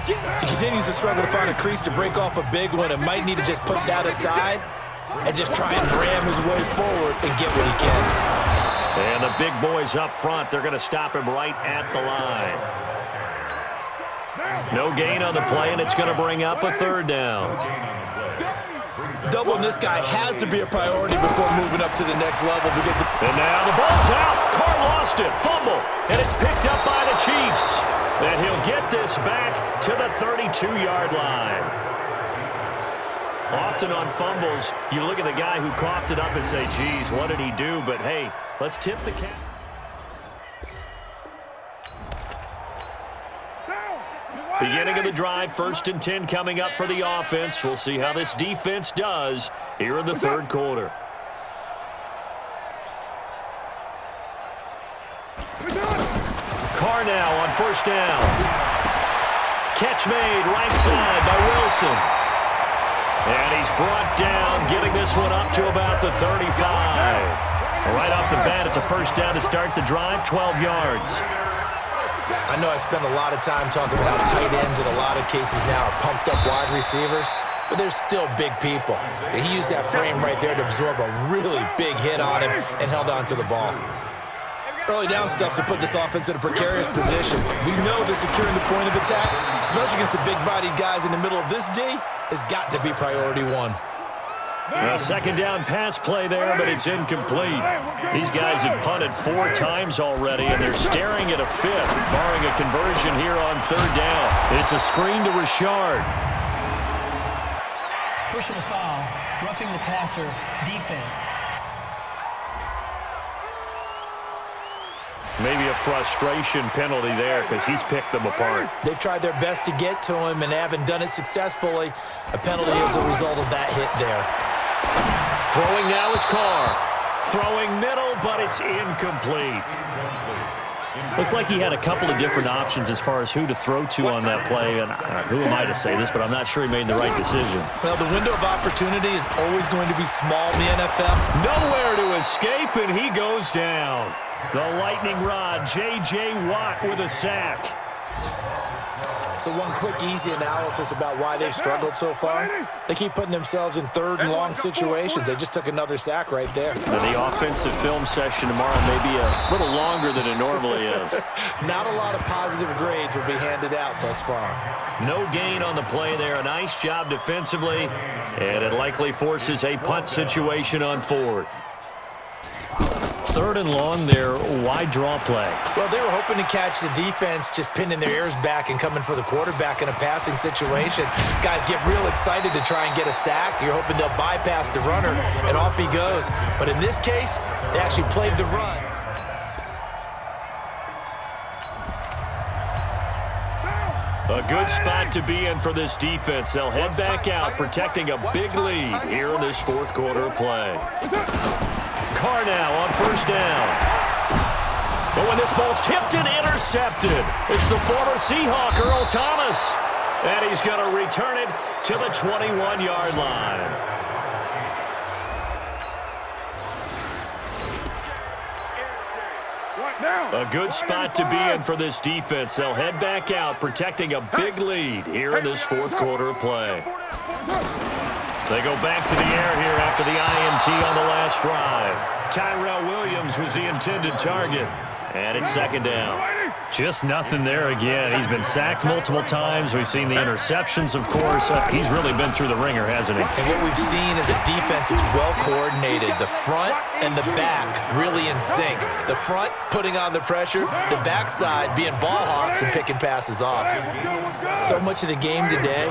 He continues to struggle to find a crease to break off a big one and might need to just put that aside and just try and ram his way forward and get what he can. And the big boys up front, they're going to stop him right at the line. No gain on the play, and it's going to bring up a third down. Doubling this guy has to be a priority before moving up to the next level. And now the ball's out. Carr lost it. Fumble. And it's picked up by the Chiefs. And he'll get this back to the 32-yard line. Often on fumbles, you look at the guy who coughed it up and say, geez, what did he do? But, hey, let's tip the cap. Beginning of the drive, 1st and 10 coming up for the offense. We'll see how this defense does here in the third quarter. Carr now on first down. Catch made right side by Wilson. And he's brought down, getting this one up to about the 35. Right off the bat, it's a first down to start the drive, 12 yards. I know I spend a lot of time talking about how tight ends in a lot of cases now are pumped up wide receivers, but they're still big people. And he used that frame right there to absorb a really big hit on him and held on to the ball. Early down stuff to put this offense in a precarious position. We know that securing the point of attack, especially against the big-bodied guys in the middle of this D, has got to be priority 1. A second down pass play there, but it's incomplete. These guys have punted 4 times already, and they're staring at a 5th, barring a conversion here on third down. It's a screen to Richard. Personal foul, roughing the passer, defense. Maybe a frustration penalty there because he's picked them apart. They've tried their best to get to him and haven't done it successfully. A penalty as a result of that hit there. Throwing now is Carr. Throwing middle, but it's incomplete. Looked like he had a couple of different options as far as who to throw to on that play. And who am I to say this, but I'm not sure he made the right decision. Well, the window of opportunity is always going to be small in the NFL. Nowhere to escape, and he goes down. The lightning rod, J.J. Watt with a sack. So one quick, easy analysis about why they've struggled so far. They keep putting themselves in third and long situations. They just took another sack right there. Now the offensive film session tomorrow may be a little longer than it normally is. Not a lot of positive grades will be handed out thus far. No gain on the play there. A nice job defensively, and it likely forces a punt situation on fourth. Third and long there, wide draw play. Well, they were hoping to catch the defense just pinning their ears back and coming for the quarterback in a passing situation. Guys get real excited to try and get a sack. You're hoping they'll bypass the runner, and off he goes. But in this case, they actually played the run. A good spot to be in for this defense. They'll head back out, protecting a big lead here in this fourth quarter play. Carr now on first down. But when this ball's tipped and intercepted, it's the former Seahawk, Earl Thomas. And he's going to return it to the 21-yard line. A good spot to be in for this defense. They'll head back out, protecting a big lead here in this fourth quarter play. They go back to the air here after the INT on the last drive. Tyrell Williams was the intended target. And it's second down. Just nothing there again. He's been sacked multiple times. We've seen the interceptions, of course. He's really been through the ringer, hasn't he? And what we've seen is a defense is well coordinated. The front and the back really in sync. The front putting on the pressure, the backside being ball hawks and picking passes off. So much of the game today,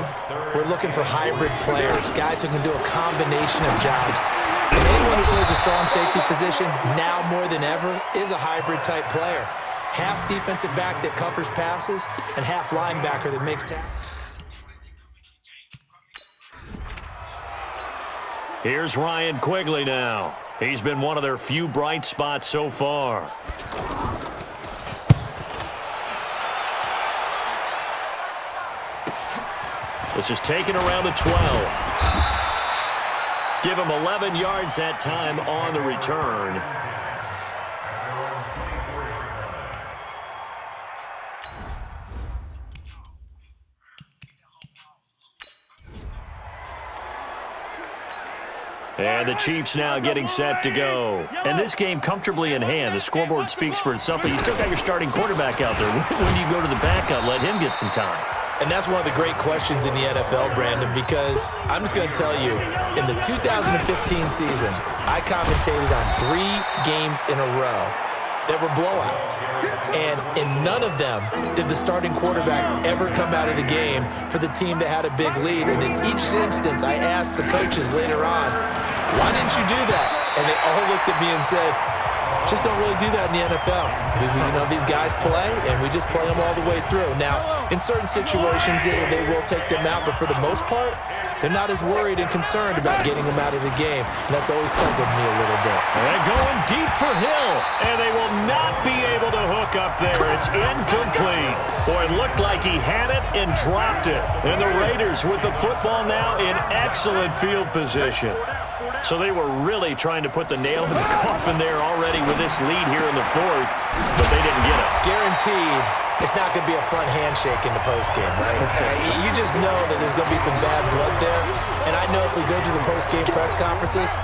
we're looking for hybrid players, guys who can do a combination of jobs. And anyone who plays a strong safety position, now more than ever, is a hybrid-type player. Half defensive back that covers passes and half linebacker that makes tackles. Here's Ryan Quigley now. He's been one of their few bright spots so far. This is taken around the 12. Give him 11 yards that time on the return. And the Chiefs now getting set to go. And this game comfortably in hand. The scoreboard speaks for itself. But you still got your starting quarterback out there. When do you go to the backup? Let him get some time. And that's one of the great questions in the NFL, Brandon, because I'm just going to tell you, in the 2015 season, I commentated on 3 games in a row that were blowouts. And in none of them did the starting quarterback ever come out of the game for the team that had a big lead. And in each instance, I asked the coaches later on, why didn't you do that? And they all looked at me and said, just don't really do that in the NFL. You know, these guys play, and we just play them all the way through. Now, in certain situations, they will take them out, but for the most part, they're not as worried and concerned about getting them out of the game, and that's always puzzled me a little bit. They're going deep for Hill, and they will not be able to hook up there. It's incomplete. Boy, it looked like he had it and dropped it. And the Raiders with the football now in excellent field position. So they were really trying to put the nail in the coffin there already with this lead here in the fourth, but they didn't get it. Guaranteed, it's not going to be a fun handshake in the postgame, right? You just know that there's going to be some bad blood there. And I know if we go to the postgame press conferences,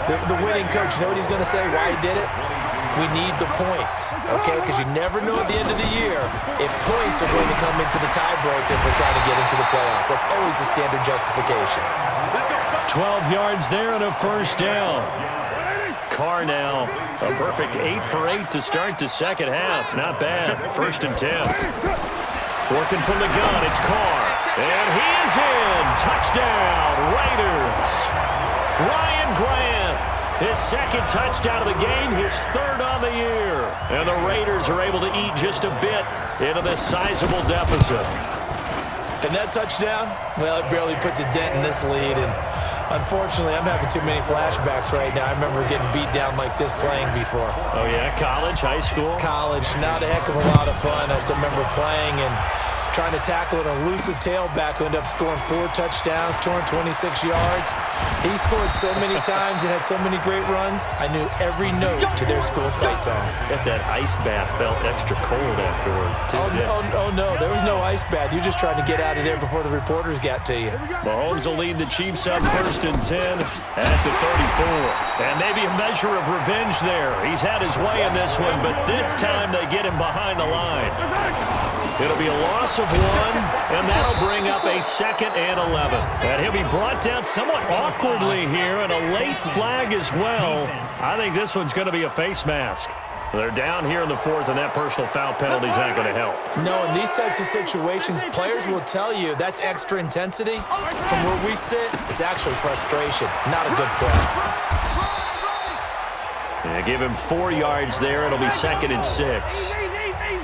the winning coach, you know what he's going to say, why he did it? We need the points, okay? Because you never know at the end of the year if points are going to come into the tiebreaker if we're trying to get into the playoffs. That's always the standard justification. 12 yards there and a first down. Carr now, a perfect 8 for 8 to start the second half. Not bad. 1st and 10. Working from the gun, it's Carr. And he is in. Touchdown, Raiders. Ryan Grant His second touchdown of the game, his third on the year. And the Raiders are able to eat just a bit into this sizable deficit. And that touchdown, well, it barely puts a dent in this lead. And unfortunately, I'm having too many flashbacks right now. I remember getting beat down like this playing before. Oh, yeah? College, high school? College. Not a heck of a lot of fun. I still remember playing and trying to tackle an elusive tailback who ended up scoring 4 touchdowns, 226 yards. He scored so many times and had so many great runs, I knew every note to their school's fight song. Bet that ice bath felt extra cold afterwards, too. Oh, no, there was no ice bath. You just trying to get out of there before the reporters got to you. Mahomes will lead the Chiefs up 1st and 10 at the 34. And maybe a measure of revenge there. He's had his way in this one, but this time they get him behind the line. It'll be a loss of 1, and that'll bring up a 2nd and 11. And he'll be brought down somewhat awkwardly here, and a late flag as well. I think this one's going to be a face mask. They're down here in the 4th, and that personal foul penalty is not going to help. No, in these types of situations, players will tell you that's extra intensity. From where we sit, it's actually frustration, not a good play. And give him 4 yards there. It'll be 2nd and 6.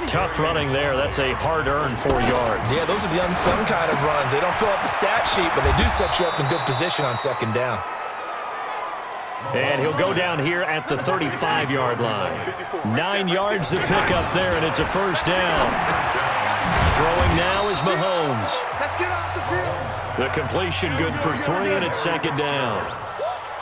Tough running there. That's a hard-earned 4 yards. Yeah, those are the unsung kind of runs. They don't fill up the stat sheet, but they do set you up in good position on 2nd down. And he'll go down here at the 35-yard line. 9 yards to pick up there, and it's a 1st down. Throwing now is Mahomes. Let's get off the field. The completion good for 3, and it's 2nd down.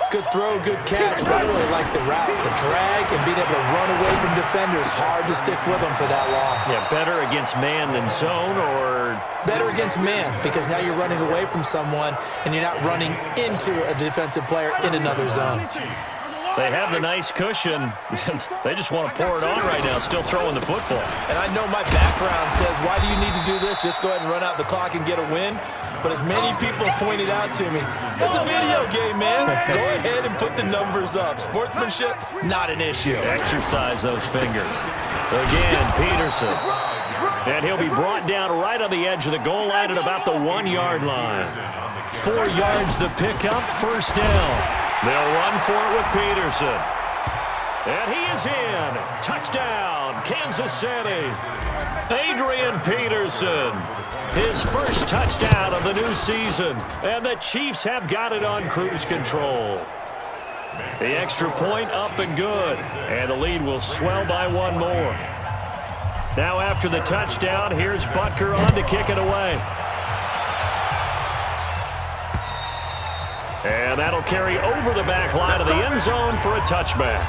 Good throw, good catch, but I really like the route. The drag and being able to run away from defenders, hard to stick with them for that long. Yeah, better against man than zone, or? Better against man, because now you're running away from someone and you're not running into a defensive player in another zone. They have the nice cushion. They just want to pour it on right now, still throwing the football. And I know my background says, why do you need to do this? Just go ahead and run out the clock and get a win. But as many people have pointed out to me, it's a video game, man. Go ahead and put the numbers up. Sportsmanship, not an issue. Exercise those fingers. Again, Peterson. And he'll be brought down right on the edge of the goal line at about the 1-yard line. 4 yards the pickup, 1st down. They'll run for it with Peterson. And he is in. Touchdown, Kansas City. Adrian Peterson. His first touchdown of the new season. And the Chiefs have got it on cruise control. The extra point up and good. And the lead will swell by 1 more. Now after the touchdown, here's Butker on to kick it away. And that'll carry over the back line of the end zone for a touchback.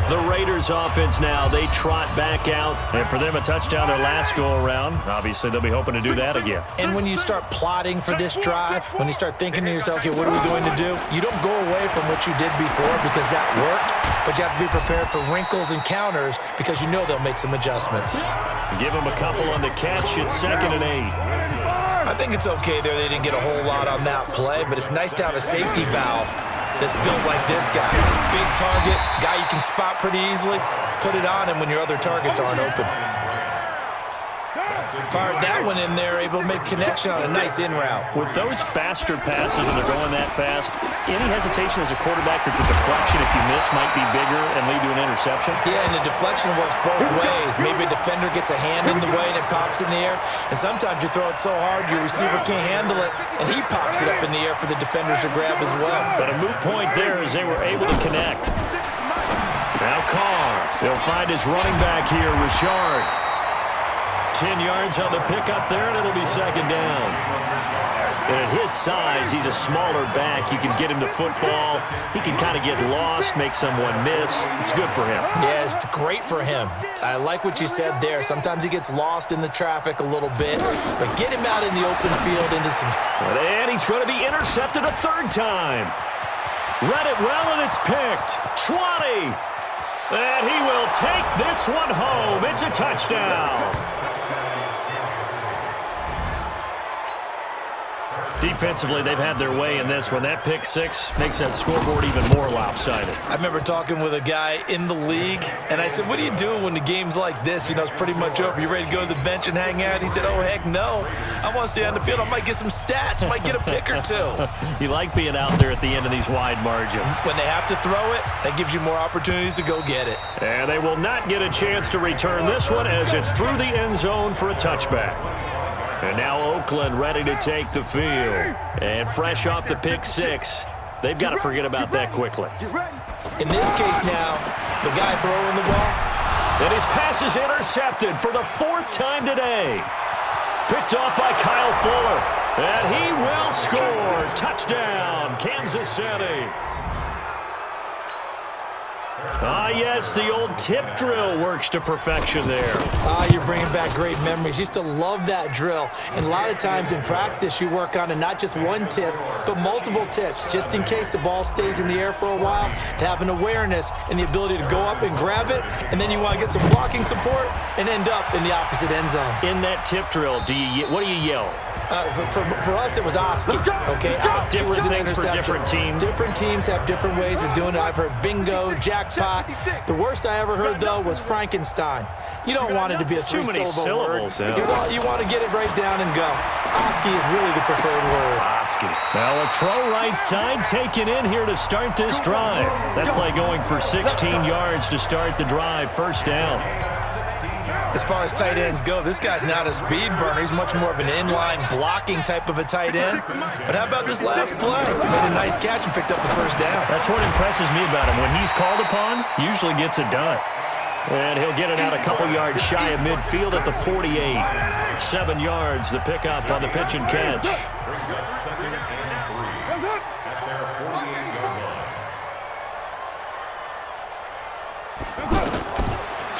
The Raiders offense now, they trot back out. And for them, a touchdown their last go-around. Obviously, they'll be hoping to do that again. And when you start plotting for this drive, when you start thinking to yourself, okay, what are we going to do? You don't go away from what you did before because that worked, but you have to be prepared for wrinkles and counters because you know they'll make some adjustments. Give them a couple on the catch. It's 2nd and 8. I think it's okay there. They didn't get a whole lot on that play, but it's nice to have a safety valve that's built like this guy. Big target, guy you can spot pretty easily. Put it on him when your other targets aren't open. Fired that one in there, able to make connection on a nice in route. With those faster passes and they're going that fast, any hesitation as a quarterback that the deflection, if you miss, might be bigger and lead to an interception? Yeah, and the deflection works both ways. Maybe a defender gets a hand in the way and it pops in the air. And sometimes you throw it so hard your receiver can't handle it, and he pops it up in the air for the defenders to grab as well. But a moot point there as they were able to connect. Now Carr. He'll find his running back here, Richard. 10 yards on the pickup there, and it'll be 2nd down. And at his size, he's a smaller back. You can get him to football. He can kind of get lost, make someone miss. It's good for him. Yeah, it's great for him. I like what you said there. Sometimes he gets lost in the traffic a little bit, but get him out in the open field into some... And he's going to be intercepted a 3rd time. Read it well, and it's picked. 20. And he will take this one home. It's a touchdown. Defensively, they've had their way in this one. That pick six makes that scoreboard even more lopsided. I remember talking with a guy in the league, and I said, what do you do when the game's like this? You know, it's pretty much over. You ready to go to the bench and hang out? He said, oh, heck no. I want to stay on the field. I might get some stats. Might get a pick or two. You like being out there at the end of these wide margins. When they have to throw it, that gives you more opportunities to go get it. And they will not get a chance to return this one as it's through the end zone for a touchback. And now Oakland ready to take the field. And fresh off the pick six, they've got to forget about that quickly. In this case now, the guy throwing the ball. And his pass is intercepted for the fourth time today. Picked off by Kyle Fuller. And he will score. Touchdown, Kansas City. Yes, the old tip drill works to perfection there. You're bringing back great memories. Used to love that drill. And a lot of times in practice, you work on it, not just one tip, but multiple tips, just in case the ball stays in the air for a while, to have an awareness and the ability to go up and grab it, and then you want to get some blocking support and end up in the opposite end zone. In that tip drill, what do you yell? For us, it was Oski. Okay, Oski was an interception. For different teams. Different teams have different ways of doing it. I've heard bingo, jackpot. The worst I ever heard, though, was Frankenstein. You don't want it to be a three-syllable word. Yeah. You want to get it right down and go. Oski is really the preferred word. Oski. Now a throw right side taken in here to start this drive. That play going for 16 yards to start the drive. First down. As far as tight ends go, this guy's not a speed burner. He's much more of an inline blocking type of a tight end. But how about this last play? Made a nice catch and picked up the first down. That's what impresses me about him. When he's called upon, usually gets it done. And he'll get it out a couple yards shy of midfield at the 48. 7 yards, the pickup on the pitch and catch.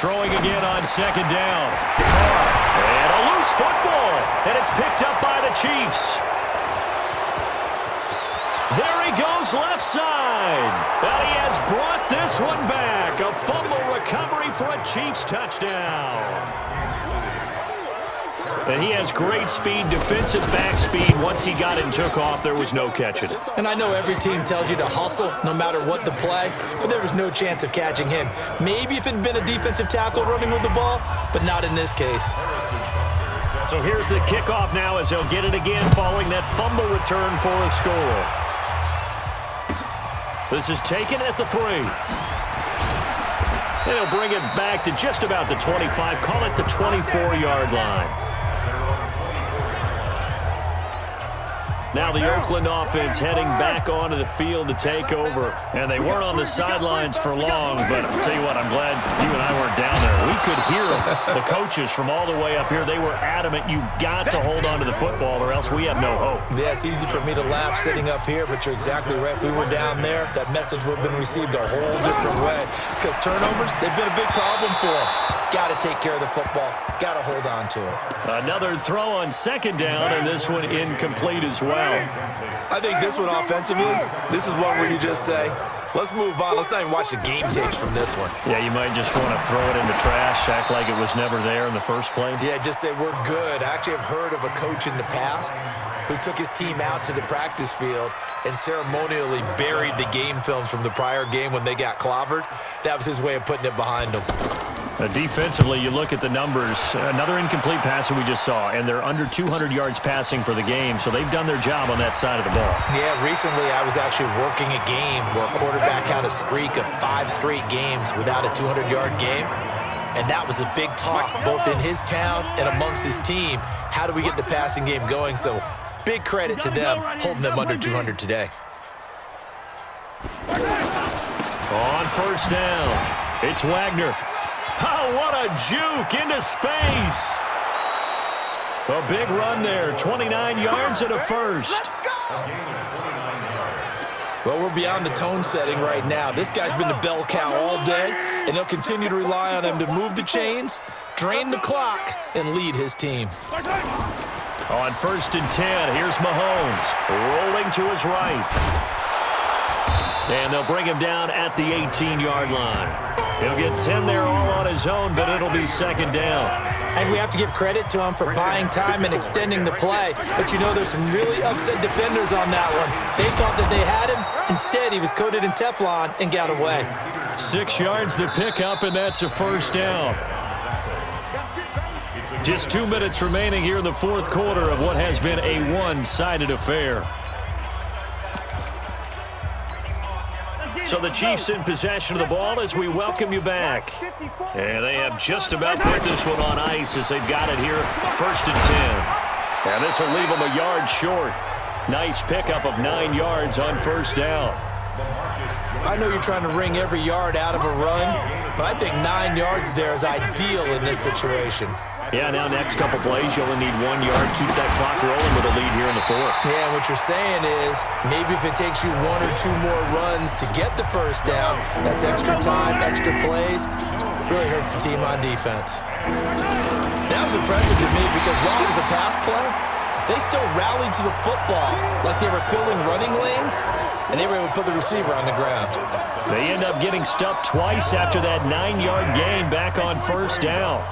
Throwing again on second down. And a loose football. And it's picked up by the Chiefs. There he goes left side. And he has brought this one back. A fumble recovery for a Chiefs touchdown. And he has great speed, defensive back speed. Once he got it and took off, there was no catching it. And I know every team tells you to hustle no matter what the play, but there was no chance of catching him. Maybe if it had been a defensive tackle running with the ball, but not in this case. So here's the kickoff now as they'll get it again following that fumble return for a score. This is taken at the 3. And he'll bring it back to just about the 25, call it the 24-yard line. Now the Oakland offense heading back onto the field to take over. And they weren't on the sidelines for long, but I'll tell you what, I'm glad you and I weren't down there. We could hear the coaches from all the way up here. They were adamant, you've got to hold on to the football or else we have no hope. Yeah, it's easy for me to laugh sitting up here, but you're exactly right. If we were down there, that message would have been received a whole different way. Because turnovers, they've been a big problem for them. Got to take care of the football. Got to hold on to it. Another throw on second down, and this one incomplete as well. I think this one offensively, this is one where you just say, let's move on. Let's not even watch the game tapes from this one. Yeah, you might just want to throw it in the trash, act like it was never there in the first place. Yeah, just say we're good. I actually have heard of a coach in the past who took his team out to the practice field and ceremonially buried the game films from the prior game when they got clobbered. That was his way of putting it behind them. Defensively, you look at the numbers. Another incomplete pass that we just saw, and they're under 200 yards passing for the game, so they've done their job on that side of the ball. Yeah, recently I was actually working a game where a quarterback had a streak of 5 straight games without a 200-yard game, and that was a big talk both in his town and amongst his team. How do we get the passing game going? So big credit to them holding them under 200 today. On first down, it's Wagner. Oh, what a juke into space. A big run there, 29 yards and a first. Well, we're beyond the tone setting right now. This guy's been the bell cow all day, and they'll continue to rely on him to move the chains, drain the clock, and lead his team. On first and 10, here's Mahomes, rolling to his right. And they'll bring him down at the 18-yard line. He'll get 10 there all on his own, but it'll be second down. And we have to give credit to him for buying time and extending the play. But you know, there's some really upset defenders on that one. They thought that they had him. Instead, he was coated in Teflon and got away. 6 yards to pick up, and that's a first down. Just 2 minutes remaining here in the fourth quarter of what has been a one-sided affair. So the Chiefs in possession of the ball as we welcome you back. And they have just about put this one on ice as they've got it here, 1st and 10. And this will leave them a yard short. Nice pickup of 9 yards on first down. I know you're trying to wring every yard out of a run, but I think 9 yards there is ideal in this situation. Yeah, now next couple plays, you only need 1 yard. Keep that clock rolling with a lead here in the fourth. Yeah, what you're saying is maybe if it takes you 1 or 2 more runs to get the first down, that's extra time, extra plays, really hurts the team on defense. That was impressive to me because while it was a pass play, they still rallied to the football like they were filling running lanes, and they were able to put the receiver on the ground. They end up getting stuffed twice after that 9-yard gain back on first down.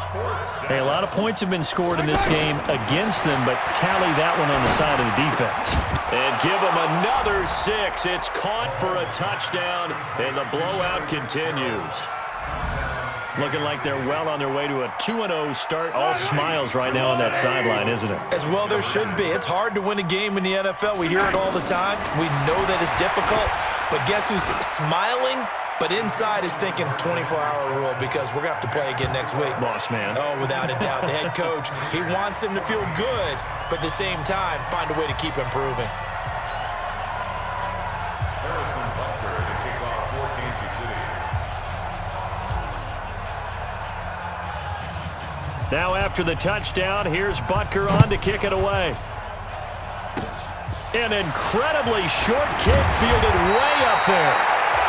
Hey, a lot of points have been scored in this game against them, but tally that one on the side of the defense. And give them another 6. It's caught for a touchdown, and the blowout continues. Looking like they're well on their way to a 2-0 start. All smiles right now on that sideline, isn't it? As well there should be. It's hard to win a game in the NFL. We hear it all the time. We know that it's difficult. But guess who's smiling? But inside is thinking 24-hour rule because we're going to have to play again next week. Boss man. Oh, without a doubt. The head coach, he wants them to feel good, but at the same time, find a way to keep improving. Now after the touchdown, here's Butker on to kick it away. An incredibly short kick fielded way up there.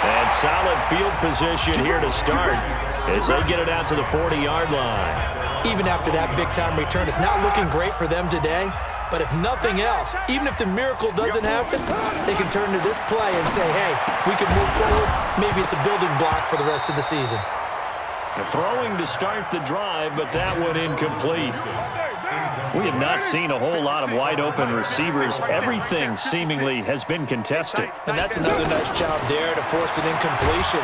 And solid field position here to start as they get it out to the 40-yard line. Even after that big-time return, it's not looking great for them today. But if nothing else, even if the miracle doesn't happen, they can turn to this play and say, hey, we can move forward. Maybe it's a building block for the rest of the season. Throwing to start the drive, but that one incomplete. We have not seen a whole lot of wide-open receivers. Everything seemingly has been contested. And that's another nice job there to force an incompletion.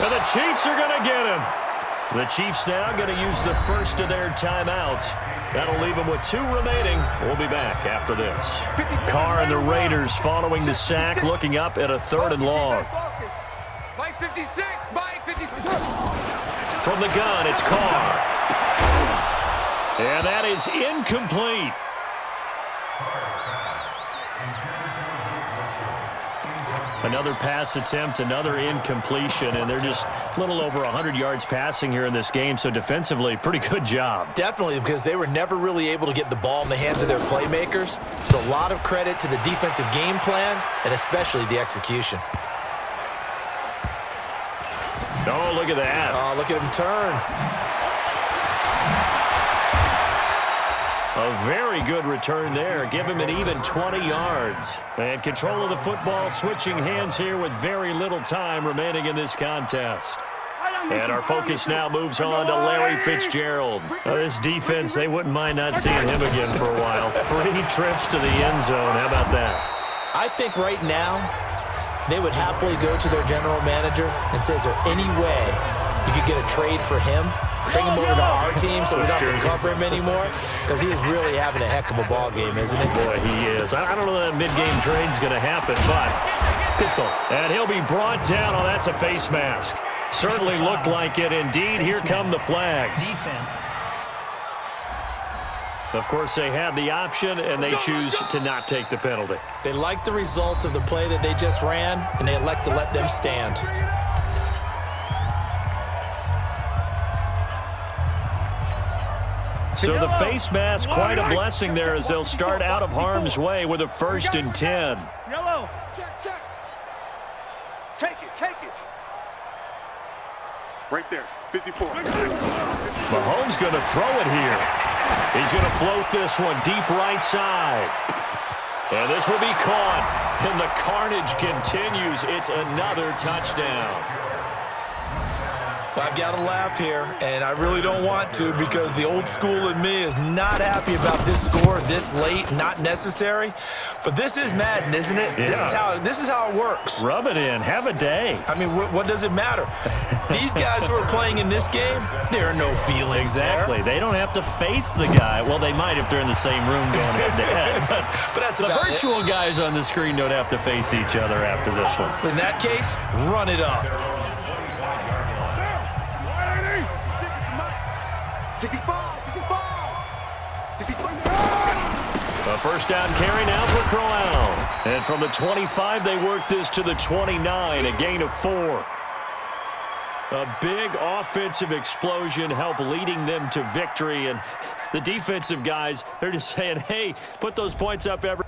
And the Chiefs are going to get him. The Chiefs now going to use the first of their timeouts. That'll leave them with 2 remaining. We'll be back after this. Carr and the Raiders following the sack, looking up at a 3rd and long. Mike 56, Mike 56. From the gun, it's Carr. And that is incomplete. Another pass attempt, another incompletion, and they're just a little over 100 yards passing here in this game, so defensively, pretty good job. Definitely, because they were never really able to get the ball in the hands of their playmakers. So a lot of credit to the defensive game plan, and especially the execution. Oh, look at that. Oh, look at him turn. A very good return there. Give him an even 20 yards. And control of the football, switching hands here with very little time remaining in this contest. And our focus now moves on to Larry Fitzgerald. This defense, they wouldn't mind not seeing him again for a while. 3 trips to the end zone. How about that? I think right now they would happily go to their general manager and say, is there any way you could get a trade for him? Bring him over to our team so we don't have to cover him anymore? Because he is really having a heck of a ball game, isn't he? Boy, he is. I don't know that mid-game trade's going to happen, but good thought. And he'll be brought down. Oh, that's a face mask. Certainly looked like it. Indeed, here come the flags. Defense. Of course, they had the option, and they choose to not take the penalty. They like the results of the play that they just ran, and they elect to let them stand. So the face mask, quite a blessing there as they'll start out of harm's way with a 1st and 10. Yellow. Check, check. Take it, take it. Right there, 54. Mahomes going to throw it here. He's going to float this one deep right side. And this will be caught. And the carnage continues. It's another touchdown. I've got to laugh here, and I really don't want to because the old school in me is not happy about this score this late, not necessary. But this is Madden, isn't it? Yeah. This is how it works. Rub it in. Have a day. I mean, what does it matter? These guys who are playing in this game, there are no feelings Exactly. there. They don't have to face the guy. Well, they might if they're in the same room going head-to-head. But that's The about virtual guys on the screen don't have to face each other after this one. it. In that case, run it up. A first down carry now for Crowell. And from the 25, they work this to the 29, a gain of 4. A big offensive explosion helped leading them to victory. And the defensive guys, they're just saying, hey, put those points up every.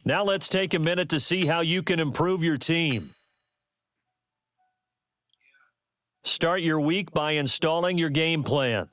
Now let's take a minute to see how you can improve your team. Start your week by installing your game plan.